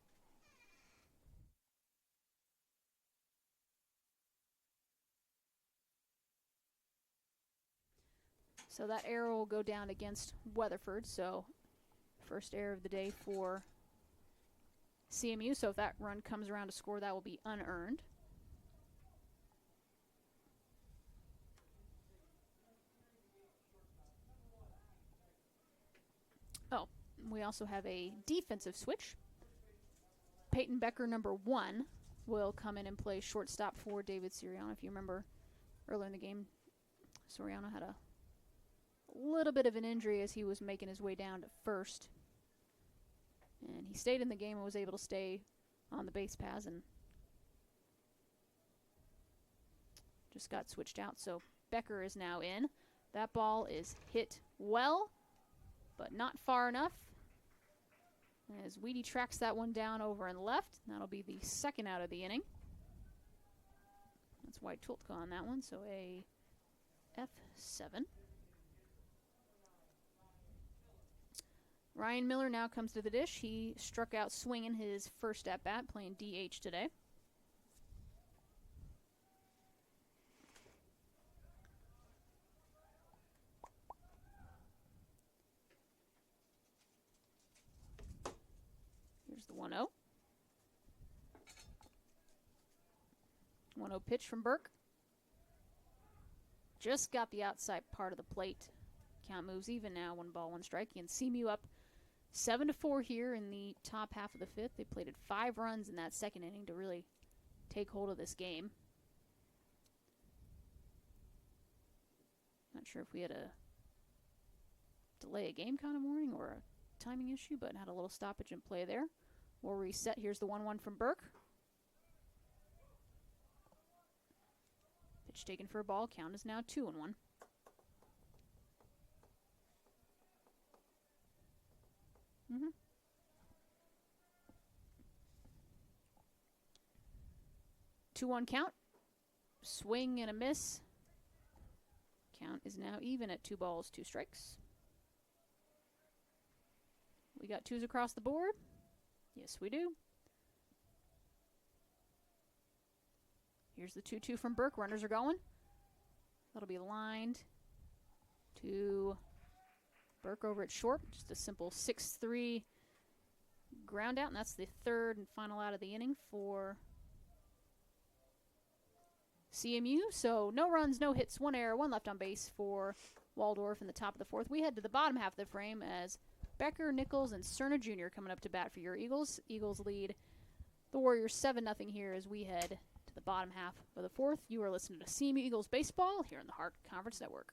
So that error will go down against Weatherford. So first error of the day for CMU. So if that run comes around to score, that will be unearned. Oh, we also have a defensive switch. Peyton Becker, number 1, will come in and play shortstop for David Soriano. If you remember earlier in the game, Soriano had a little bit of an injury as he was making his way down to first. And he stayed in the game and was able to stay on the base paths and just got switched out. So Becker is now in. That ball is hit well, but not far enough. As Weedy tracks that one down over and left. That'll be the second out of the inning. That's White Tultka on that one, so a F7. Ryan Miller now comes to the dish. He struck out swinging his first at-bat, playing DH today. Here's the 1-0. 1-0 pitch from Burke. Just got the outside part of the plate. Count moves even now, 1 ball, 1 strike. And CMU up 7-4 here in the top half of the fifth. They plated 5 runs in that second inning to really take hold of this game. Not sure if we had a delay a game kind of warning or a timing issue, but had a little stoppage in play there. We'll reset. Here's the 1-1 from Burke. Pitch taken for a ball. Count is now 2-1. Mm-hmm. 2-1 count. Swing and a miss. Count is now even at 2 balls, 2 strikes. We got 2s across the board. Yes, we do. Here's the 2-2 from Burke. Runners are going. That'll be lined to Burke over at short. Just a simple 6-3 ground out, and that's the third and final out of the inning for CMU. So no runs, no hits, 1 error, 1 left on base for Waldorf in the top of the fourth. We head to the bottom half of the frame as Becker, Nichols, and Cerna Jr. coming up to bat for your Eagles. Eagles lead the Warriors 7-0 here as we head to the bottom half of the fourth. You are listening to CMU Eagles Baseball here on the Hart Conference Network.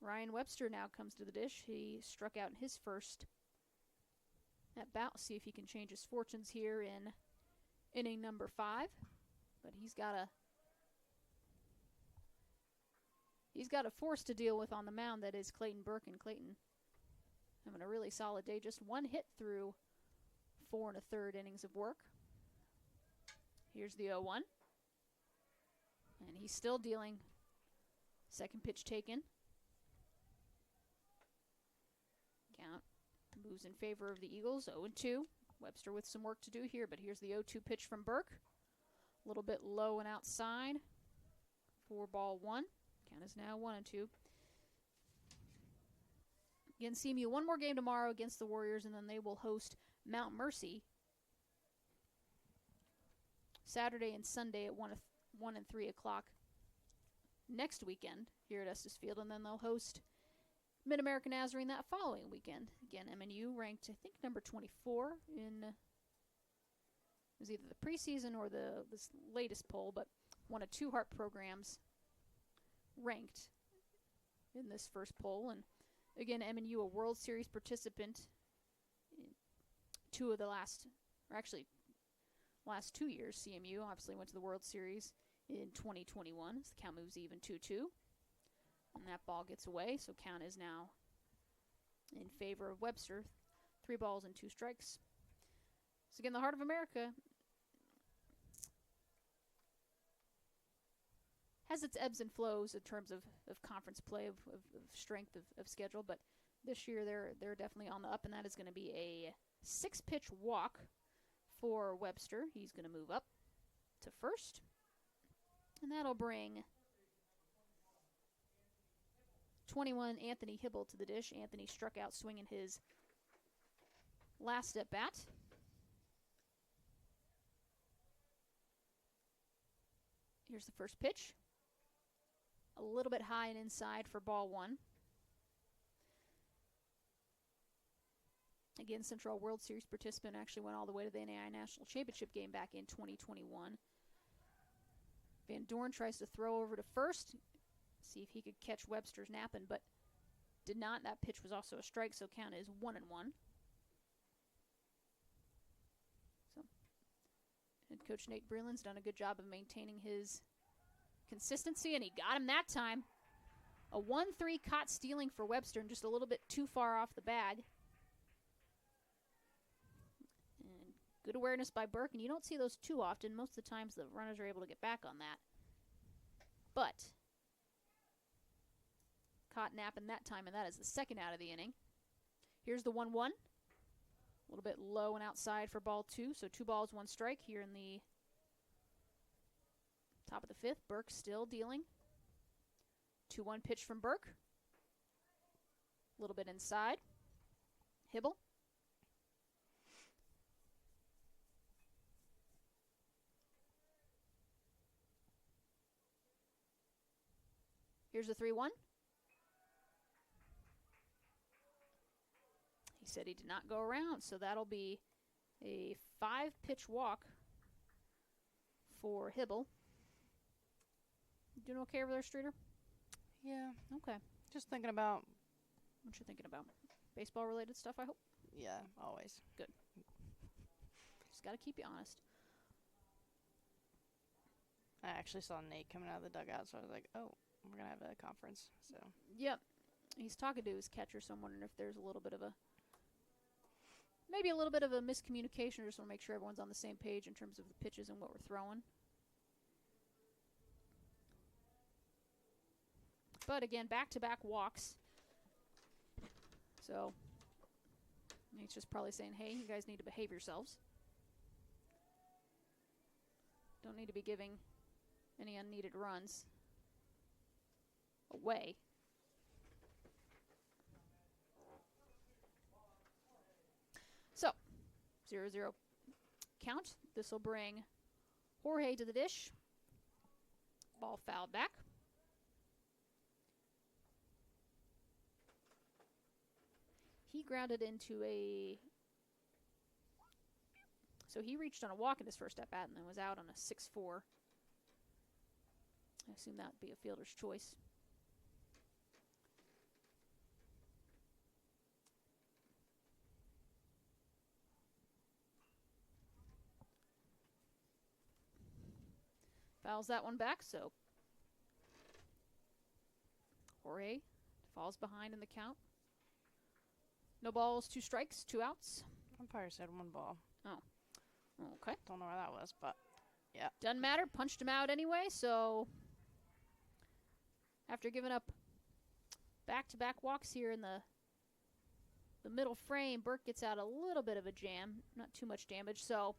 Ryan Webster now comes to the dish. He struck out in his first at bat. See if he can change his fortunes here in inning number 5. But he's got a force to deal with on the mound that is Clayton Burke, and Clayton having a really solid day. Just 1 hit through 4 1/3 innings of work. Here's the 0-1. And he's still dealing. Second pitch taken. Count moves in favor of the Eagles. 0-2. Webster with some work to do here, but here's the 0-2 pitch from Burke. A little bit low and outside for ball 1. Count is now 1-2. Again, CMU one more game tomorrow against the Warriors, and then they will host Mount Mercy Saturday and Sunday at 1 and 3 o'clock next weekend here at Estes Field, and then they'll host Mid-America Nazarene that following weekend. Again, MNU ranked, I think, number 24 in it was either the preseason or this latest poll, but one of 2 Hart programs ranked in this first poll. And again, MNU a World Series participant in 2 of the last 2 years. CMU obviously went to the World Series in 2021 as the count moves even 2-2. And that ball gets away, so count is now in favor of Webster. 3 balls and 2 strikes. So again, the Heart of America has its ebbs and flows in terms of conference play, of strength of schedule, but this year they're definitely on the up, and that is going to be a 6-pitch walk for Webster. He's going to move up to first, and that'll bring 21 Anthony Hibble to the dish. Anthony struck out swinging his last at bat. Here's the first pitch. A little bit high and inside for ball 1. Again, Central World Series participant, actually went all the way to the NAI National Championship game back in 2021. Van Dorn tries to throw over to first, see if he could catch Webster's napping, but did not. That pitch was also a strike, so count is 1-1. So, head coach Nate Breland's done a good job of maintaining his consistency, and he got him that time. A 1-3 caught stealing for Webster and just a little bit too far off the bag. And good awareness by Burke, and you don't see those too often. Most of the times the runners are able to get back on that. But caught napping that time, and that is the second out of the inning. Here's the 1-1. A little bit low and outside for ball 2, so 2 balls, 1 strike here in the top of the 5th. Burke still dealing. 2-1 pitch from Burke. A little bit inside. Hibble. Here's the 3-1. He said he did not go around, so that'll be a 5-pitch walk for Hibble. Doing okay over there, Streeter? Yeah. Okay. Just thinking about. What you thinking about? Baseball-related stuff, I hope? Yeah, always. Good. Just got to keep you honest. I actually saw Nate coming out of the dugout, so I was like, oh, we're going to have a conference. So. Yep. He's talking to his catcher, so I'm wondering if there's a little bit of a miscommunication, or just want to make sure everyone's on the same page in terms of the pitches and what we're throwing. But again, back-to-back walks. So Nate's just probably saying, hey, you guys need to behave yourselves. Don't need to be giving any unneeded runs away. So, 0-0 count. This will bring Jorge to the dish. Ball fouled back. He grounded into a... So he reached on a walk in his first at-bat and then was out on a 6-4. I assume that would be a fielder's choice. fouls that one back, so Jorge falls behind in the count. No balls, 2 strikes, 2 outs. Umpire said 1 ball. Okay. Don't know where that was, but yeah. Doesn't matter. Punched him out anyway, so after giving up back-to-back walks here in the middle frame, Burke gets out a little bit of a jam. Not too much damage, so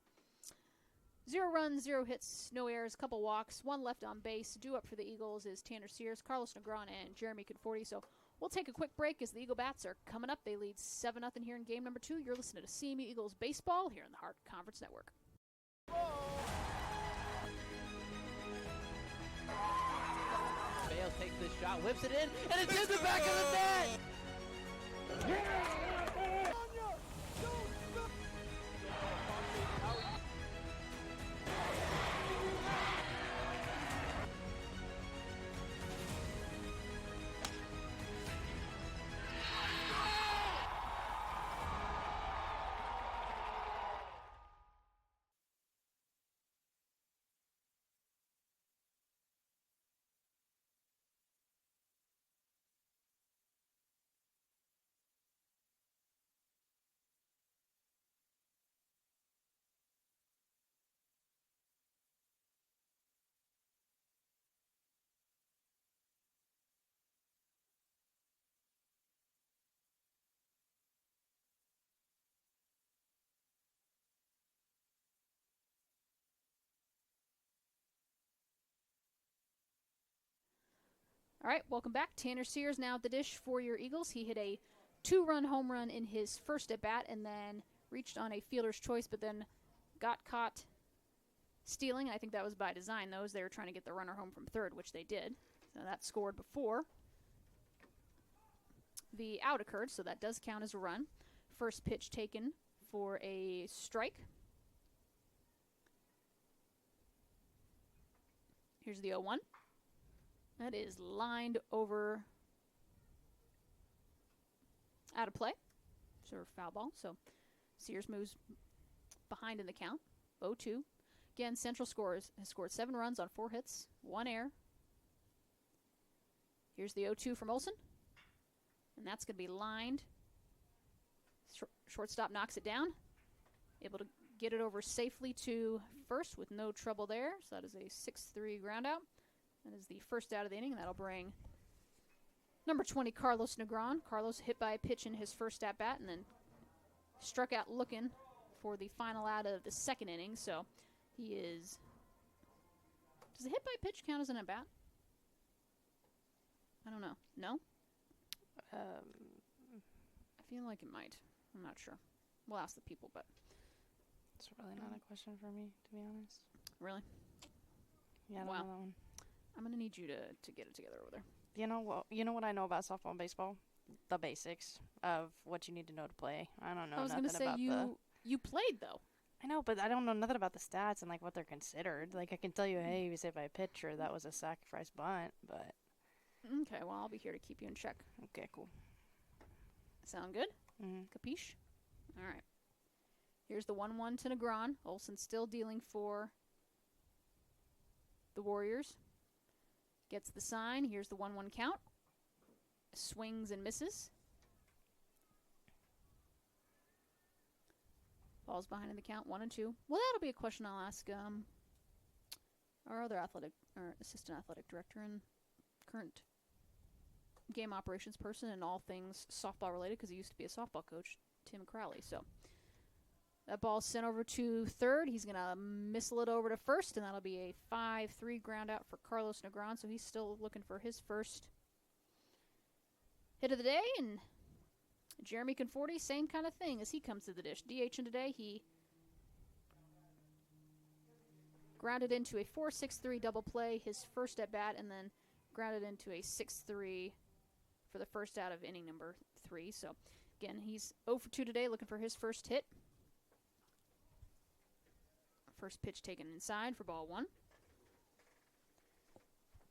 0 runs, 0 hits, no errors, couple walks, 1 left on base. Due up for the Eagles is Tanner Sears, Carlos Negron, and Jeremy Conforti. So we'll take a quick break as the Eagle Bats are coming up. They lead 7-0 here in game number 2. You're listening to CMU Eagles Baseball here on the Heart Conference Network. Bales takes this shot, whips it in, and it's in the back of the net! All right, welcome back. Tanner Sears now at the dish for your Eagles. He hit a 2-run home run in his first at-bat and then reached on a fielder's choice, but then got caught stealing. I think that was by design, though, as they were trying to get the runner home from third, which they did. So that scored before the out occurred, so that does count as a run. First pitch taken for a strike. Here's the 0-1. That is lined over out of play. Sort of foul ball. So Sears moves behind in the count. 0-2. Again, Central has scored 7 runs on 4 hits, 1 error. Here's the 0-2 from Olsen. And that's going to be lined. Shortstop knocks it down. Able to get it over safely to first with no trouble there. So that is a 6-3 ground out. That is the first out of the inning, and that'll bring number 20, Carlos Negron. Carlos hit by a pitch in his first at-bat and then struck out looking for the final out of the second inning. So he is... Does a hit by pitch count as an at-bat? I don't know. No? I feel like it might. I'm not sure. We'll ask the people, but... It's really not a question for me, to be honest. Really? Yeah, I don't know that one. I'm going to need you to get it together over there. You know what I know about softball and baseball? The basics of what you need to know to play. I don't know I was nothing gonna say about you played, though. I know, but I don't know nothing about the stats and, like, what they're considered. Like, I can tell you, hey, he was hit by a pitch, or that was a sacrifice bunt, but... Okay, well, I'll be here to keep you in check. Okay, cool. Sound good? Mm-hmm. Capiche? All right. Here's the 1-1 to Negron. Olsen still dealing for the Warriors. Gets the sign. Here's the 1-1 count. Swings and misses. Falls behind in the count, 1-2. Well, that'll be a question I'll ask our other assistant athletic director and current game operations person and all things softball related, because he used to be a softball coach, Tim Crowley. So that ball's sent over to third. He's going to missile it over to first, and that'll be a 5-3 ground out for Carlos Negron. So he's still looking for his first hit of the day. And Jeremy Conforti, same kind of thing as he comes to the dish. DHing today, he grounded into a 4-6-3 double play his first at bat, and then grounded into a 6-3 for the first out of inning number 3. So again, he's 0 for 2 today, looking for his first hit. First pitch taken inside for ball 1.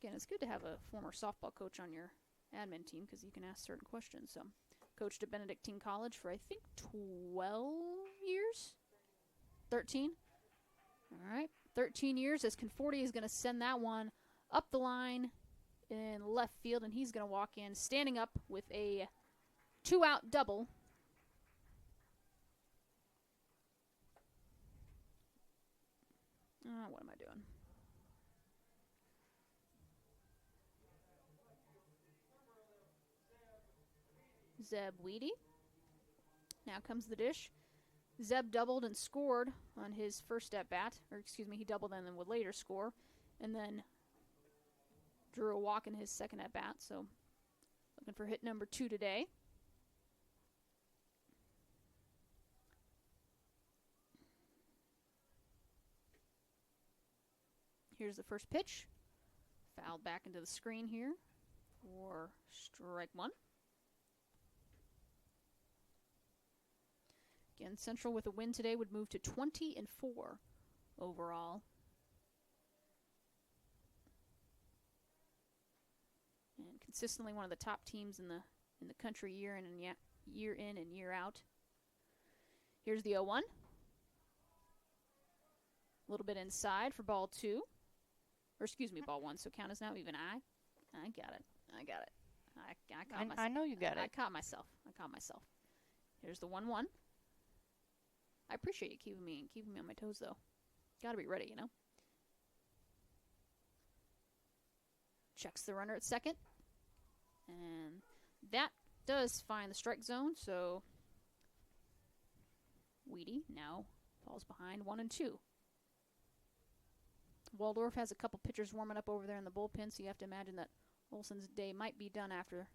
Again, it's good to have a former softball coach on your admin team because you can ask certain questions. So, coached at Benedictine College for, I think, 12 years? 13? All right. 13 years, as Conforti is going to send that one up the line in left field, and he's going to walk in standing up with a 2-out double. What am I doing? Zeb Weedy. Now comes the dish. Zeb doubled and scored on his first at-bat. Or, excuse me, he doubled and then would later score. And then drew a walk in his second at-bat. So, looking for hit number 2 today. Here's the first pitch. Fouled back into the screen here for strike 1. Again, Central with a win today would move to 20-4 overall. And consistently one of the top teams in the country year in and year out. Here's the 0-1. A little bit inside for ball 2. Or excuse me, ball 1. So count is now even. I got it. I caught myself. I know you got it. I caught myself. Here's the 1-1. I appreciate you keeping me on my toes, though. Got to be ready, you know. Checks the runner at second. And that does find the strike zone, so Weedy now falls behind 1-2. Waldorf has a couple pitchers warming up over there in the bullpen, so you have to imagine that Olson's day might be done after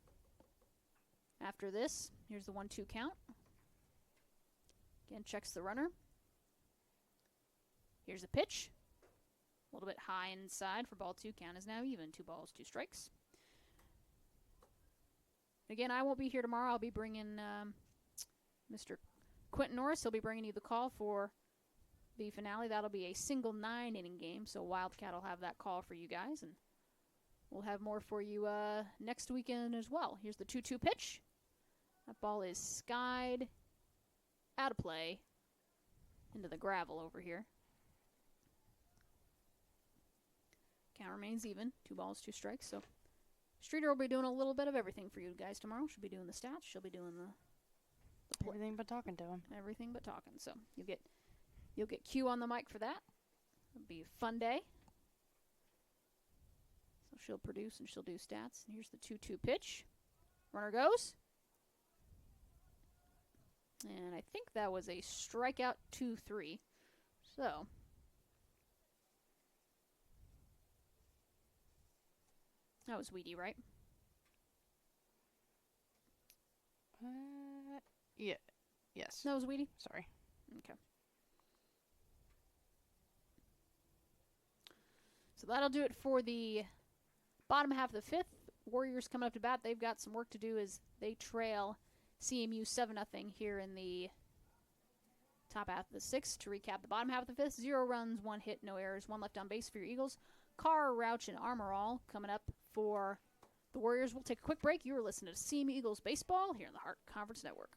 this. Here's the 1-2 count. Again, checks the runner. Here's a pitch. A little bit high inside for ball 2. Count is now even. 2 balls, 2 strikes. Again, I won't be here tomorrow. I'll be bringing Mr. Quentin Norris. He'll be bringing you the call for the finale. That'll be a single 9-inning game, so Wildcat will have that call for you guys, and we'll have more for you next weekend as well. Here's the 2-2 pitch. That ball is skied out of play into the gravel over here. Count remains even. 2 balls, 2 strikes. So Streeter will be doing a little bit of everything for you guys tomorrow. She'll be doing the stats. She'll be doing the everything but talking to him. Everything but talking. So you'll get Q on the mic for that. It'll be a fun day. So she'll produce and she'll do stats. And here's the 2-2 pitch. Runner goes. And I think that was a strikeout 2-3. So that was Weedy, right? Yeah. Yes. That was Weedy? Sorry. Okay. So that'll do it for the bottom half of the 5th. Warriors coming up to bat. They've got some work to do as they trail CMU 7-0 here in the top half of the 6th. To recap the bottom half of the 5th, 0 runs, 1 hit, no errors, 1 left on base for your Eagles. Carr, Rouch, and Armorall coming up for the Warriors. We'll take a quick break. You are listening to CMU Eagles Baseball here on the Heart Conference Network.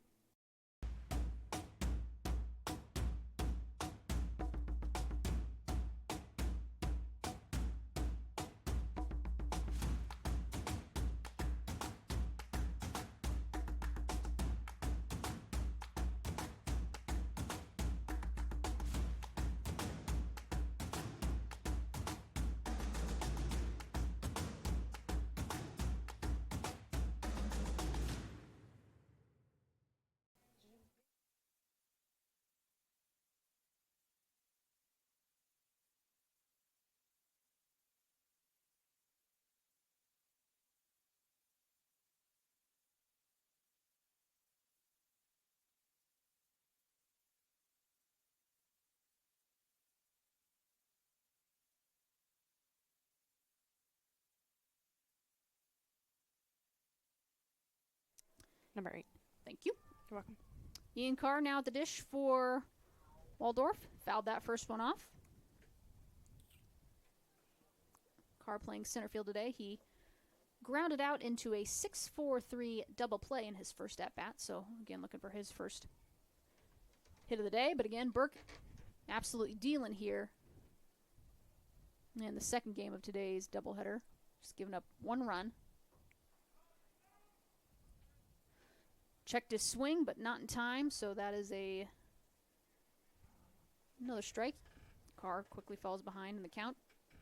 Number 8. Thank you. You're welcome. Ian Carr now at the dish for Waldorf. Fouled that first one off. Carr playing center field today. He grounded out into a 6-4-3 double play in his first at-bat. So, again, looking for his first hit of the day. But, again, Burke absolutely dealing here And the second game of today's doubleheader, just giving up 1 run. Checked his swing, but not in time, so that is another strike. Carr quickly falls behind in the count,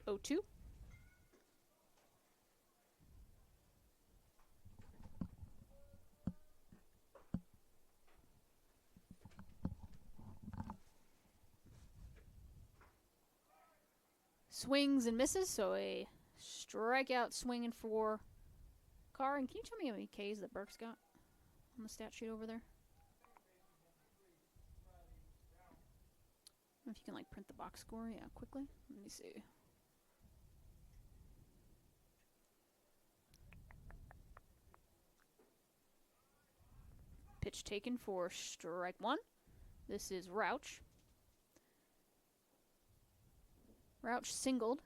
0-2. Swings and misses, so a strikeout swinging for Carr. And can you tell me how many Ks that Burke's got on the stat sheet over there? If you can like print the box score, yeah, quickly. Let me see. Pitch taken for strike 1. This is Rauch. Rauch singled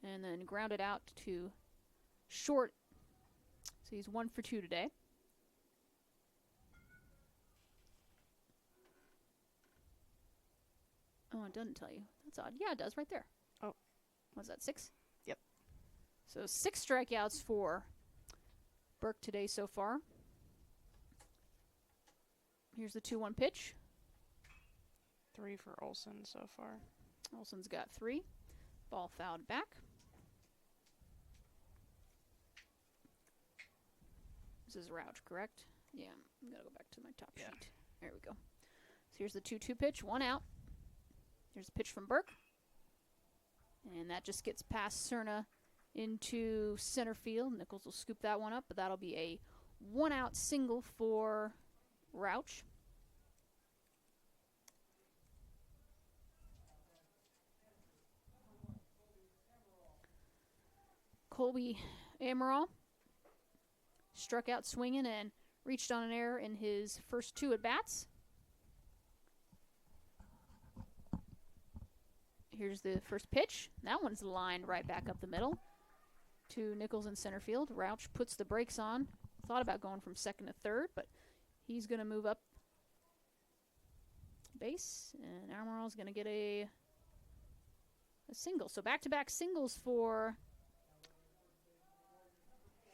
and then grounded out to short. So he's 1 for 2 today. Oh, it doesn't tell you. That's odd. Yeah, it does right there. Oh. Was that 6? Yep. So 6 strikeouts for Burke today so far. Here's the 2-1 pitch. 3 for Olsen so far. Olsen's got 3. Ball fouled back. This is Rauch, correct? Yeah, I'm going to go back to my top sheet. There we go. So here's the 2-2 pitch, 1 out. Here's a pitch from Burke. And that just gets past Cerna into center field. Nichols will scoop that one up, but that'll be a 1-out single for Rauch. Colby Amaral struck out swinging and reached on an error in his first 2 at-bats. Here's the first pitch. That one's lined right back up the middle to Nichols in center field. Rauch puts the brakes on. Thought about going from second to third, but he's going to move up base, and Amaral's going to get a single. So back-to-back singles for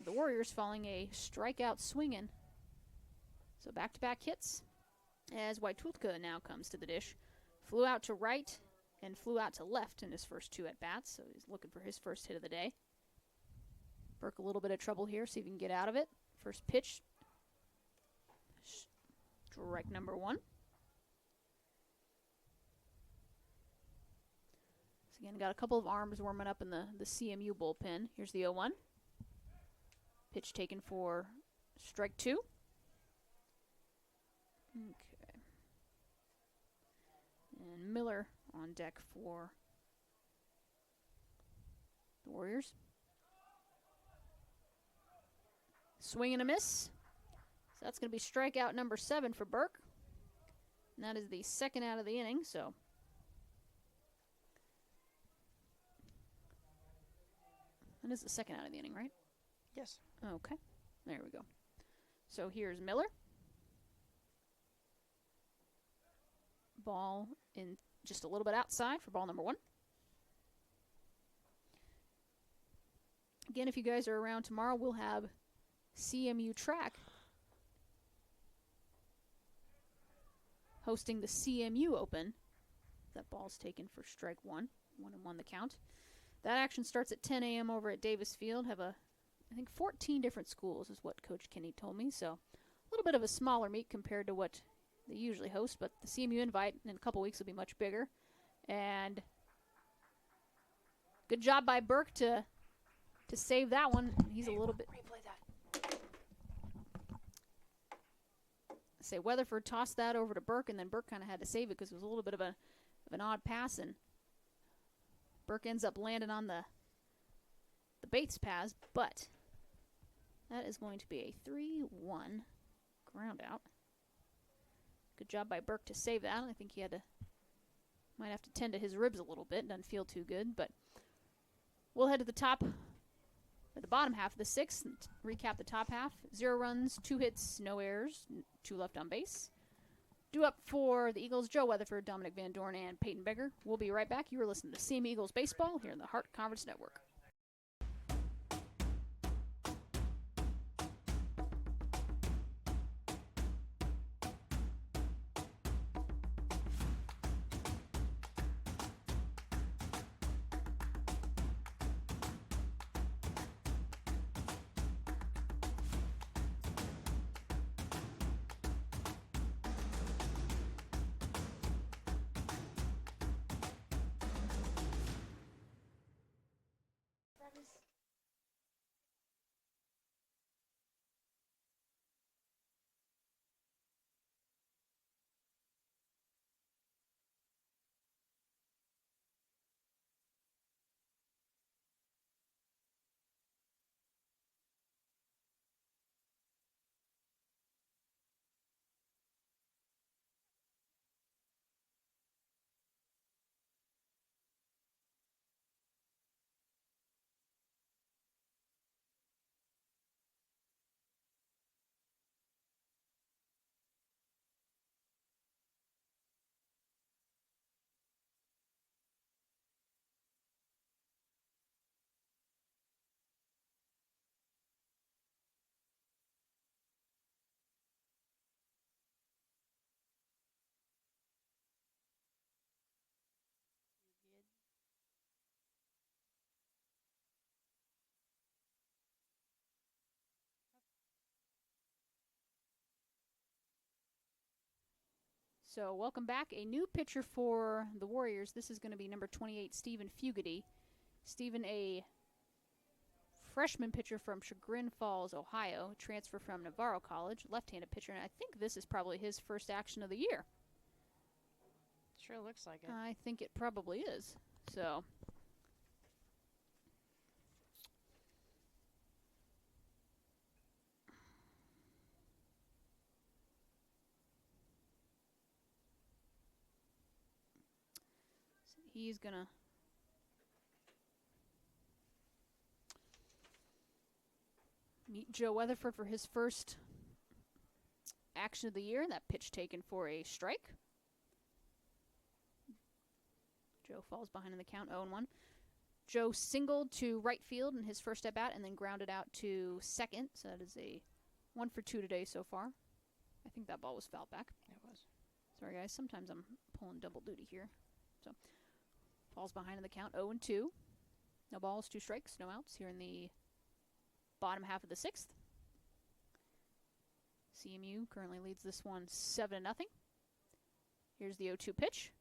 the Warriors, following a strikeout swinging. So back-to-back hits as Wojtulka now comes to the dish. Flew out to right and flew out to left in his first 2 at-bats, so he's looking for his first hit of the day. Burke a little bit of trouble here, see if he can get out of it. First pitch, strike number 1. So again, got a couple of arms warming up in the CMU bullpen. Here's the 0-1. Pitch taken for strike 2. Okay. And Miller on deck for the Warriors. Swing and a miss. So that's going to be strikeout number 7 for Burke. And that is the second out of the inning, so that is the second out of the inning, right? Yes. Okay, there we go. So here's Miller. Ball in just a little bit outside for ball number 1. Again, if you guys are around tomorrow, we'll have CMU track hosting the CMU Open. That ball's taken for strike 1. 1-1 the count. That action starts at 10 a.m. over at Davis Field. Have I think 14 different schools is what Coach Kinney told me. So a little bit of a smaller meet compared to what they usually host, but the CMU invite in a couple weeks will be much bigger. And good job by Burke to save that one. He's a little bit. Replay that. Say Weatherford tossed that over to Burke, and then Burke kind of had to save it because it was a little bit of an odd pass, and Burke ends up landing on the Bates pass, but that is going to be a 3-1 ground out. Good job by Burke to save that. I think he might have to tend to his ribs a little bit. Doesn't feel too good, but we'll head to the bottom half of the 6th and recap the top half. 0 runs, 2 hits, no errors, 2 left on base. Due up for the Eagles, Joe Weatherford, Dominic Van Dorn, and Peyton Beggar. We'll be right back. You are listening to CM Eagles Baseball here in the Hart Conference Network. So welcome back. A new pitcher for the Warriors. This is going to be number 28, Stephen Fugity. Stephen, a freshman pitcher from Chagrin Falls, Ohio, transfer from Navarro College, left-handed pitcher, and I think this is probably his first action of the year. Sure looks like it. I think it probably is. So he's going to meet Joe Weatherford for his first action of the year. That pitch taken for a strike. Joe falls behind in the count, 0-1. Joe singled to right field in his first at-bat and then grounded out to second. So that is a 1 for 2 today so far. I think that ball was fouled back. It was. Sorry, guys. Sometimes I'm pulling double duty here. So falls behind in the count, 0-2. No balls, 2 strikes, no outs here in the bottom half of the 6th. CMU currently leads this one 7-0. Here's the 0-2 pitch.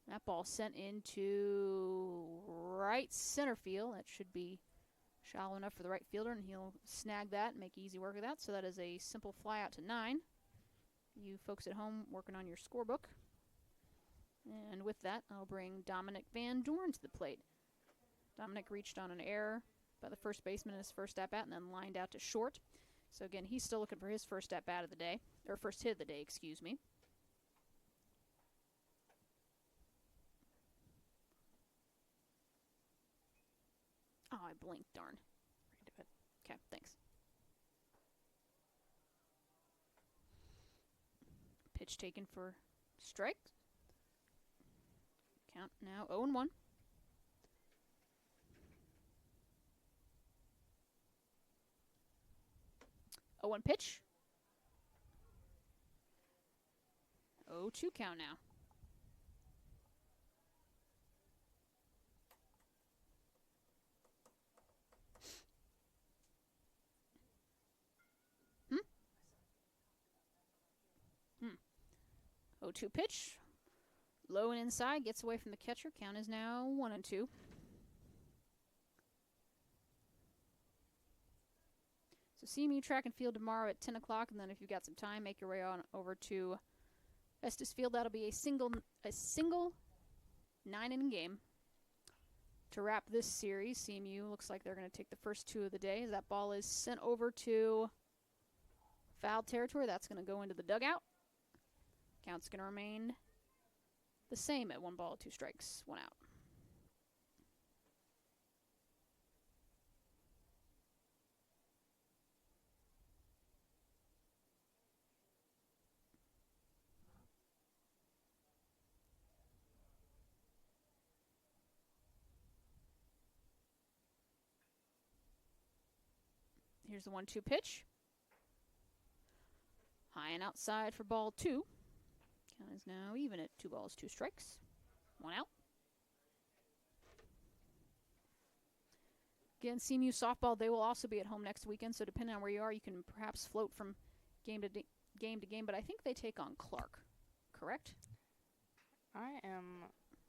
That ball sent into right center field. That should be shallow enough for the right fielder, and he'll snag that and make easy work of that. So that is a simple fly out to 9. You folks at home working on your scorebook. And with that, I'll bring Dominic Van Dorn to the plate. Dominic reached on an error by the first baseman in his first at-bat and then lined out to short. So again, he's still looking for his first at-bat of the day, or first hit of the day, excuse me. Oh, I blinked, darn. Redo it. Okay, thanks. Pitch taken for strike. Count now 0-1. 0-1 pitch. 0-2 count now. Hmm? 0-2 pitch. Low and inside, gets away from the catcher. Count is now 1-2. So CMU track and field tomorrow at 10 o'clock, and then if you've got some time, make your way on over to Estes Field. That'll be a single 9-inning game to wrap this series. CMU looks like they're going to take the first 2 of the day. As that ball is sent over to foul territory, that's going to go into the dugout. Count's going to remain the same at 1 ball, 2 strikes, 1 out. Here's the 1-2 pitch. High and outside for ball 2. Count is now even at 2 balls, 2 strikes. 1 out. Again, CMU softball, they will also be at home next weekend, so depending on where you are, you can perhaps float from game to game, but I think they take on Clark, correct? I am.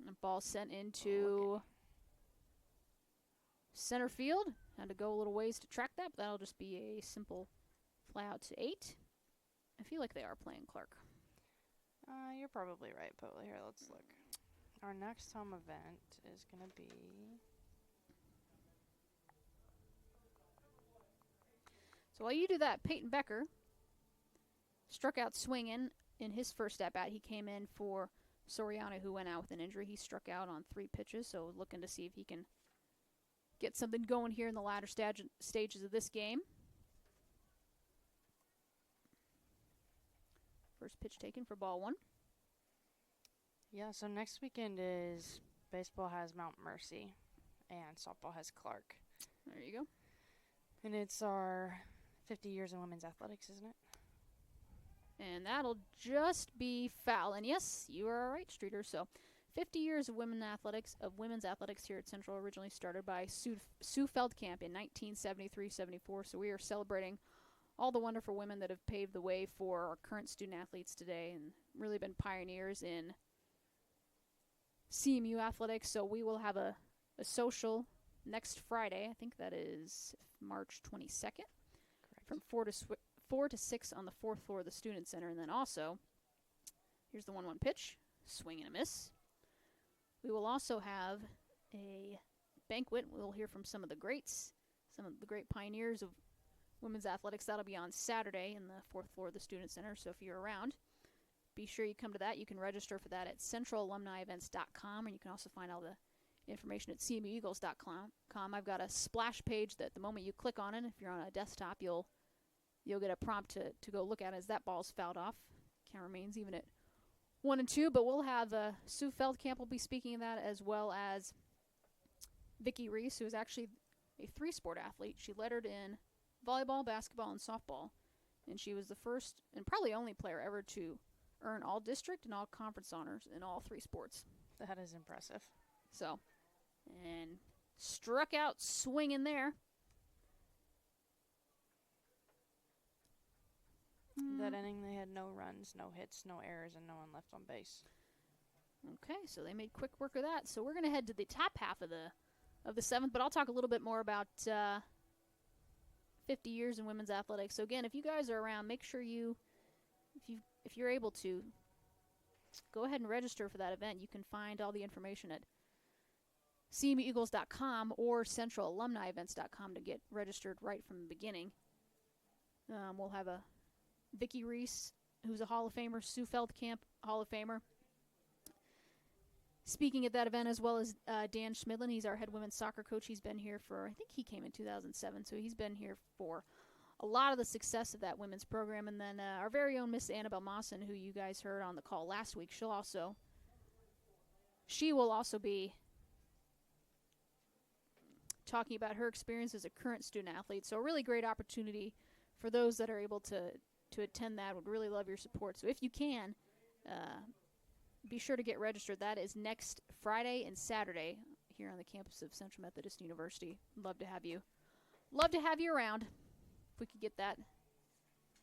The ball sent into center field. Had to go a little ways to track that, but that'll just be a simple fly out to 8. I feel like they are playing Clark. You're probably right, Pola. Here, let's look. Our next home event is going to be... So while you do that, Peyton Becker struck out swinging in his first at-bat. He came in for Soriano, who went out with an injury. He struck out on 3 pitches, so looking to see if he can get something going here in the latter stages of this game. First pitch taken for ball 1. Yeah, so next weekend is baseball has Mount Mercy and softball has Clark. There you go. And it's our 50 years in women's athletics, isn't it? And that'll just be foul. And yes, you are right, Streeter. So 50 years of women's athletics here at Central, originally started by Sue Feldkamp in 1973-74. So we are celebrating all the wonderful women that have paved the way for our current student athletes today and really been pioneers in CMU athletics. So we will have a social next Friday. I think that is March 22nd. Correct. From 4 to 6 on the 4th floor of the Student Center. And then also, here's the 1-1 pitch. Swing and a miss. We will also have a banquet. We'll hear from some of the greats, some of the great pioneers of women's athletics. That'll be on Saturday in the 4th floor of the Student Center. So if you're around, be sure you come to that. You can register for that at centralalumnievents.com, and you can also find all the information at cmueagles.com. I've got a splash page that the moment you click on it, if you're on a desktop, you'll get a prompt to go look at as that ball's fouled off. Count remains even at 1 and 2, but we'll have Sue Feldkamp will be speaking of that, as well as Vicki Reese, who is actually a 3-sport athlete. She lettered in volleyball, basketball, and softball, and she was the first and probably only player ever to earn all district and all conference honors in all 3 sports. That is impressive. So, and struck out swinging there. That inning, they had no runs, no hits, no errors, and no one left on base. Okay, so they made quick work of that. So we're going to head to the top half of the 7th, but I'll talk a little bit more about 50 years in women's athletics. So again, if you guys are around, make sure if you're able to, go ahead and register for that event. You can find all the information at cmueagles.com or centralalumnievents.com to get registered right from the beginning. We'll have a Vicki Reese, who's a Hall of Famer, Sue Feldkamp, Hall of Famer, speaking at that event, as well as Dan Schmidlin. He's our head women's soccer coach. He's been here for, I think he came in 2007, so he's been here for a lot of the success of that women's program. And then our very own Miss Annabelle Mawson, who you guys heard on the call last week, she will also be talking about her experience as a current student athlete. So a really great opportunity for those that are able to attend that. Would really love your support. So if you can, be sure to get registered. That is next Friday and Saturday here on the campus of Central Methodist University. Love to have you around. If we could get that,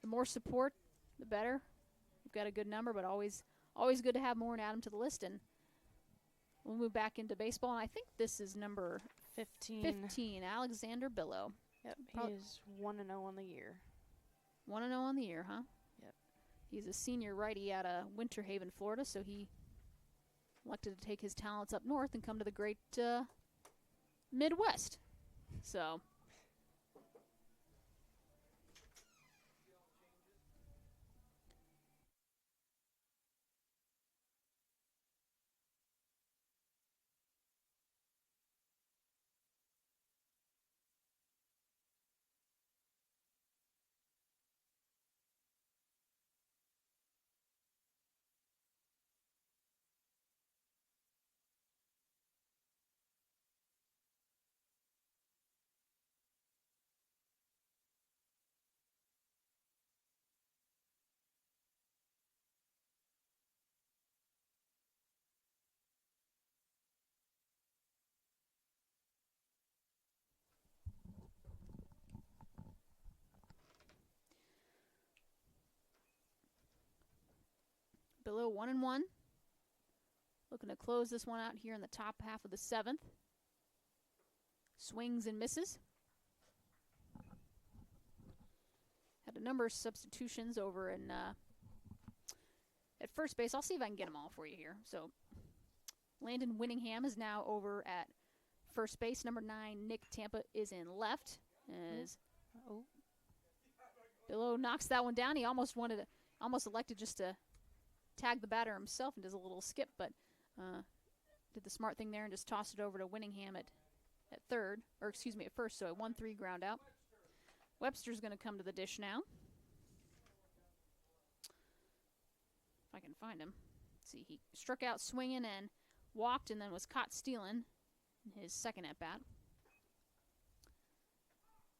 the more support, the better. We've got a good number, but always good to have more and add them to the list. And we'll move back into baseball. And I think this is number 15, Alexander Billow. Yep, he is 1-0 on the year. 1-0 on the year, huh? Yep. He's a senior righty out of Winter Haven, Florida, so he elected to take his talents up north and come to the great Midwest. So Below 1-1. Looking to close this one out here in the top half of the 7th. Swings and misses. Had a number of substitutions over in at first base. I'll see if I can get them all for you here. So Landon Winningham is now over at first base. Number 9, Nick Tampa, is in left. As Billow knocks that one down. He almost elected just to tag the batter himself and does a little skip, but did the smart thing there and just tossed it over to Winningham at first. So a 1-3 ground out. Webster's going to come to the dish now. If I can find him. Let's see, he struck out swinging and walked and then was caught stealing in his second at bat.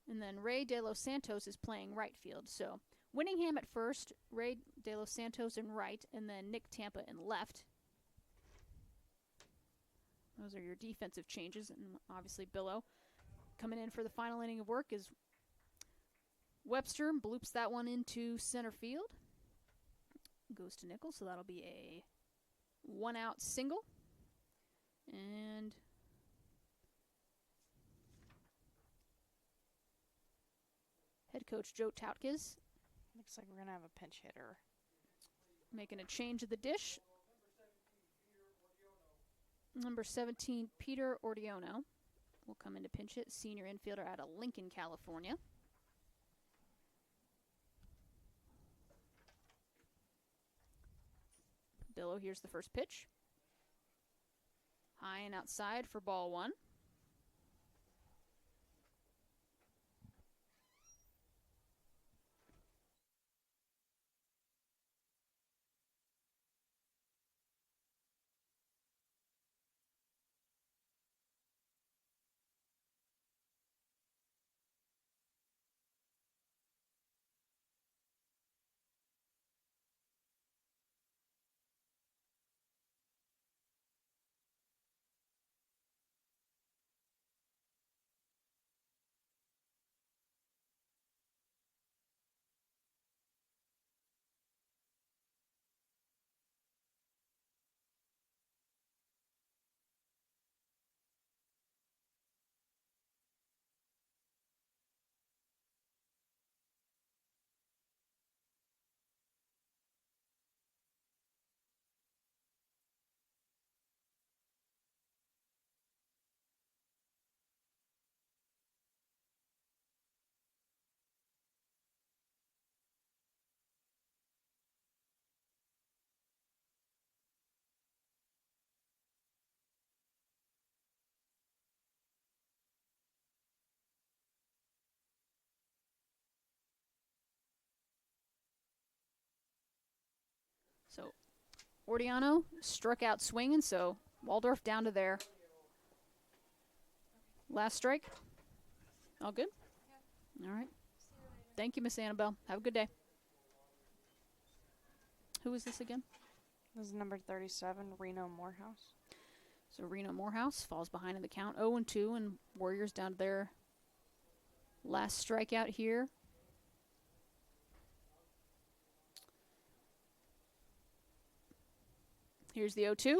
And then Ray De Los Santos is playing right field. So Winningham at first, Ray De Los Santos in right, and then Nick Tampa in left. Those are your defensive changes, and obviously Billow coming in for the final inning of work is Webster. Bloops that one into center field. Goes to Nichols, so that'll be a 1-out single. And head coach Joe Tautkes Looks like we're going to have a pinch hitter. making a change of the dish. Number 17, Peter Ordiono, will come in to pinch it. Senior infielder out of Lincoln, California. Billow, here's the first pitch. High and outside for ball 1. So Ordiono struck out swinging, so Waldorf down to their last strike. All good? All right. Thank you, Miss Annabelle. Have a good day. Who is this again? This is number 37, Reno Morehouse. So Reno Morehouse falls behind in the count, 0-2, and Warriors down to their last strikeout here. Here's the 0-2.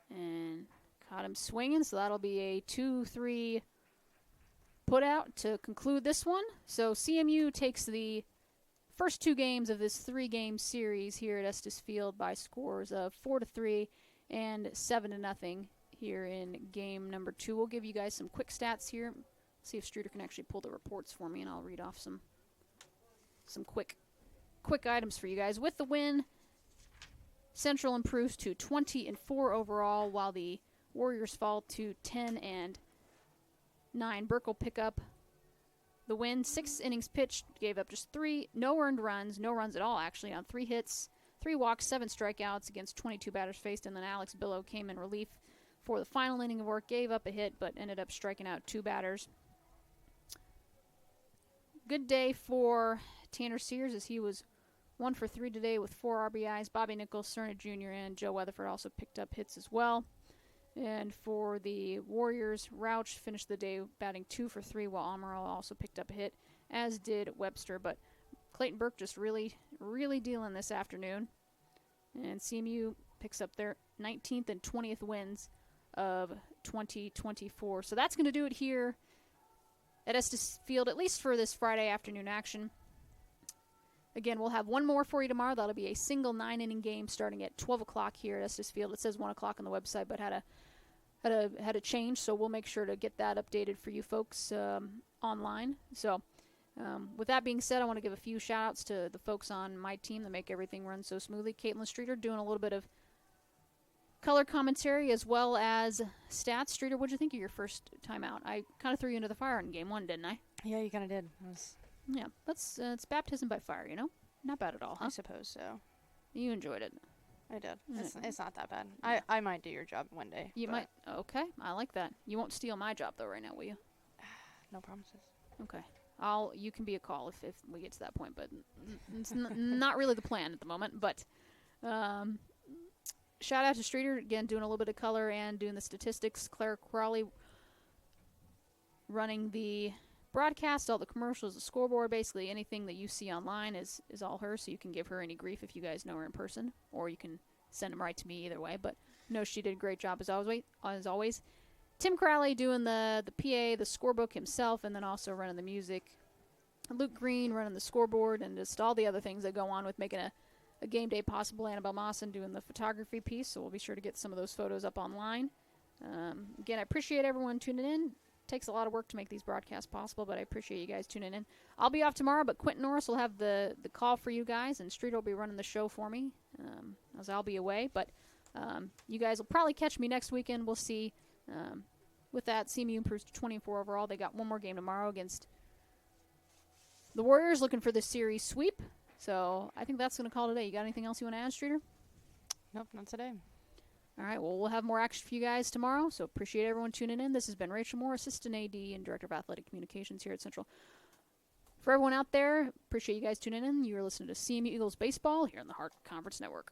And caught him swinging, so that'll be a 2-3 put out to conclude this one. So CMU takes the first 2 games of this 3-game series here at Estes Field by scores of 4-3 and 7-0 here in game number 2. We'll give you guys some quick stats here. See if Streeter can actually pull the reports for me, and I'll read off some quick items for you guys. With the win, Central improves to 20-4 overall, while the Warriors fall to 10-9. Burke will pick up the win. 6 innings pitched, gave up just 3, no earned runs, no runs at all actually, on 3 hits, 3 walks, 7 strikeouts against 22 batters faced, and then Alex Billow came in relief for the final inning of work, gave up a hit, but ended up striking out 2 batters. Good day for Tanner Sears, as he was 1 for 3 today with 4 RBIs. Bobby Nichols, Cerna Jr., and Joe Weatherford also picked up hits as well. And for the Warriors, Rauch finished the day batting 2 for 3, while Amaral also picked up a hit, as did Webster. But Clayton Burke just really, really dealing this afternoon. And CMU picks up their 19th and 20th wins of 2024. So that's going to do it here at Estes Field, at least for this Friday afternoon action. Again, we'll have one more for you tomorrow. That'll be a single 9-inning game starting at 12 o'clock here at Estes Field. It says 1 o'clock on the website, but had a change, so we'll make sure to get that updated for you folks online. So with that being said, I want to give a few shout-outs to the folks on my team that make everything run so smoothly. Caitlin Streeter doing a little bit of color commentary as well as stats. Streeter, what'd you think of your first time out? I kind of threw you into the fire in game 1, didn't I? Yeah, you kind of did. Yeah, it's baptism by fire, you know? Not bad at all, huh? I suppose so. You enjoyed it. I did. Yeah. It's not that bad. Yeah. I might do your job one day. You might. Okay, I like that. You won't steal my job, though, right now, will you? No promises. Okay. You can be a call if we get to that point, but it's not really the plan at the moment. But shout out to Streeter, again, doing a little bit of color and doing the statistics. Claire Crowley running the broadcast, all the commercials, the scoreboard, basically anything that you see online is all her, so you can give her any grief if you guys know her in person, or you can send them right to me either way. But no, she did a great job as always. Tim Crowley doing the PA, the scorebook himself, and then also running the music. Luke Green running the scoreboard and just all the other things that go on with making a game day possible. Annabelle Mawson doing the photography piece, so we'll be sure to get some of those photos up online. Again, I appreciate everyone tuning in. Takes a lot of work to make these broadcasts possible, but I appreciate you guys tuning in. I'll be off tomorrow, but Quentin Norris will have the call for you guys, and Streeter will be running the show for me as I'll be away. But you guys will probably catch me next weekend. We'll see. With that, CMU improves to 24 overall. They got one more game tomorrow against the Warriors, looking for the series sweep. So I think that's going to call today. You got anything else you want to add, Streeter? Nope, not today. All right, well, we'll have more action for you guys tomorrow, so appreciate everyone tuning in. This has been Rachel Moore, Assistant AD and Director of Athletic Communications here at Central. For everyone out there, appreciate you guys tuning in. You're listening to CMU Eagles Baseball here on the Heart Conference Network.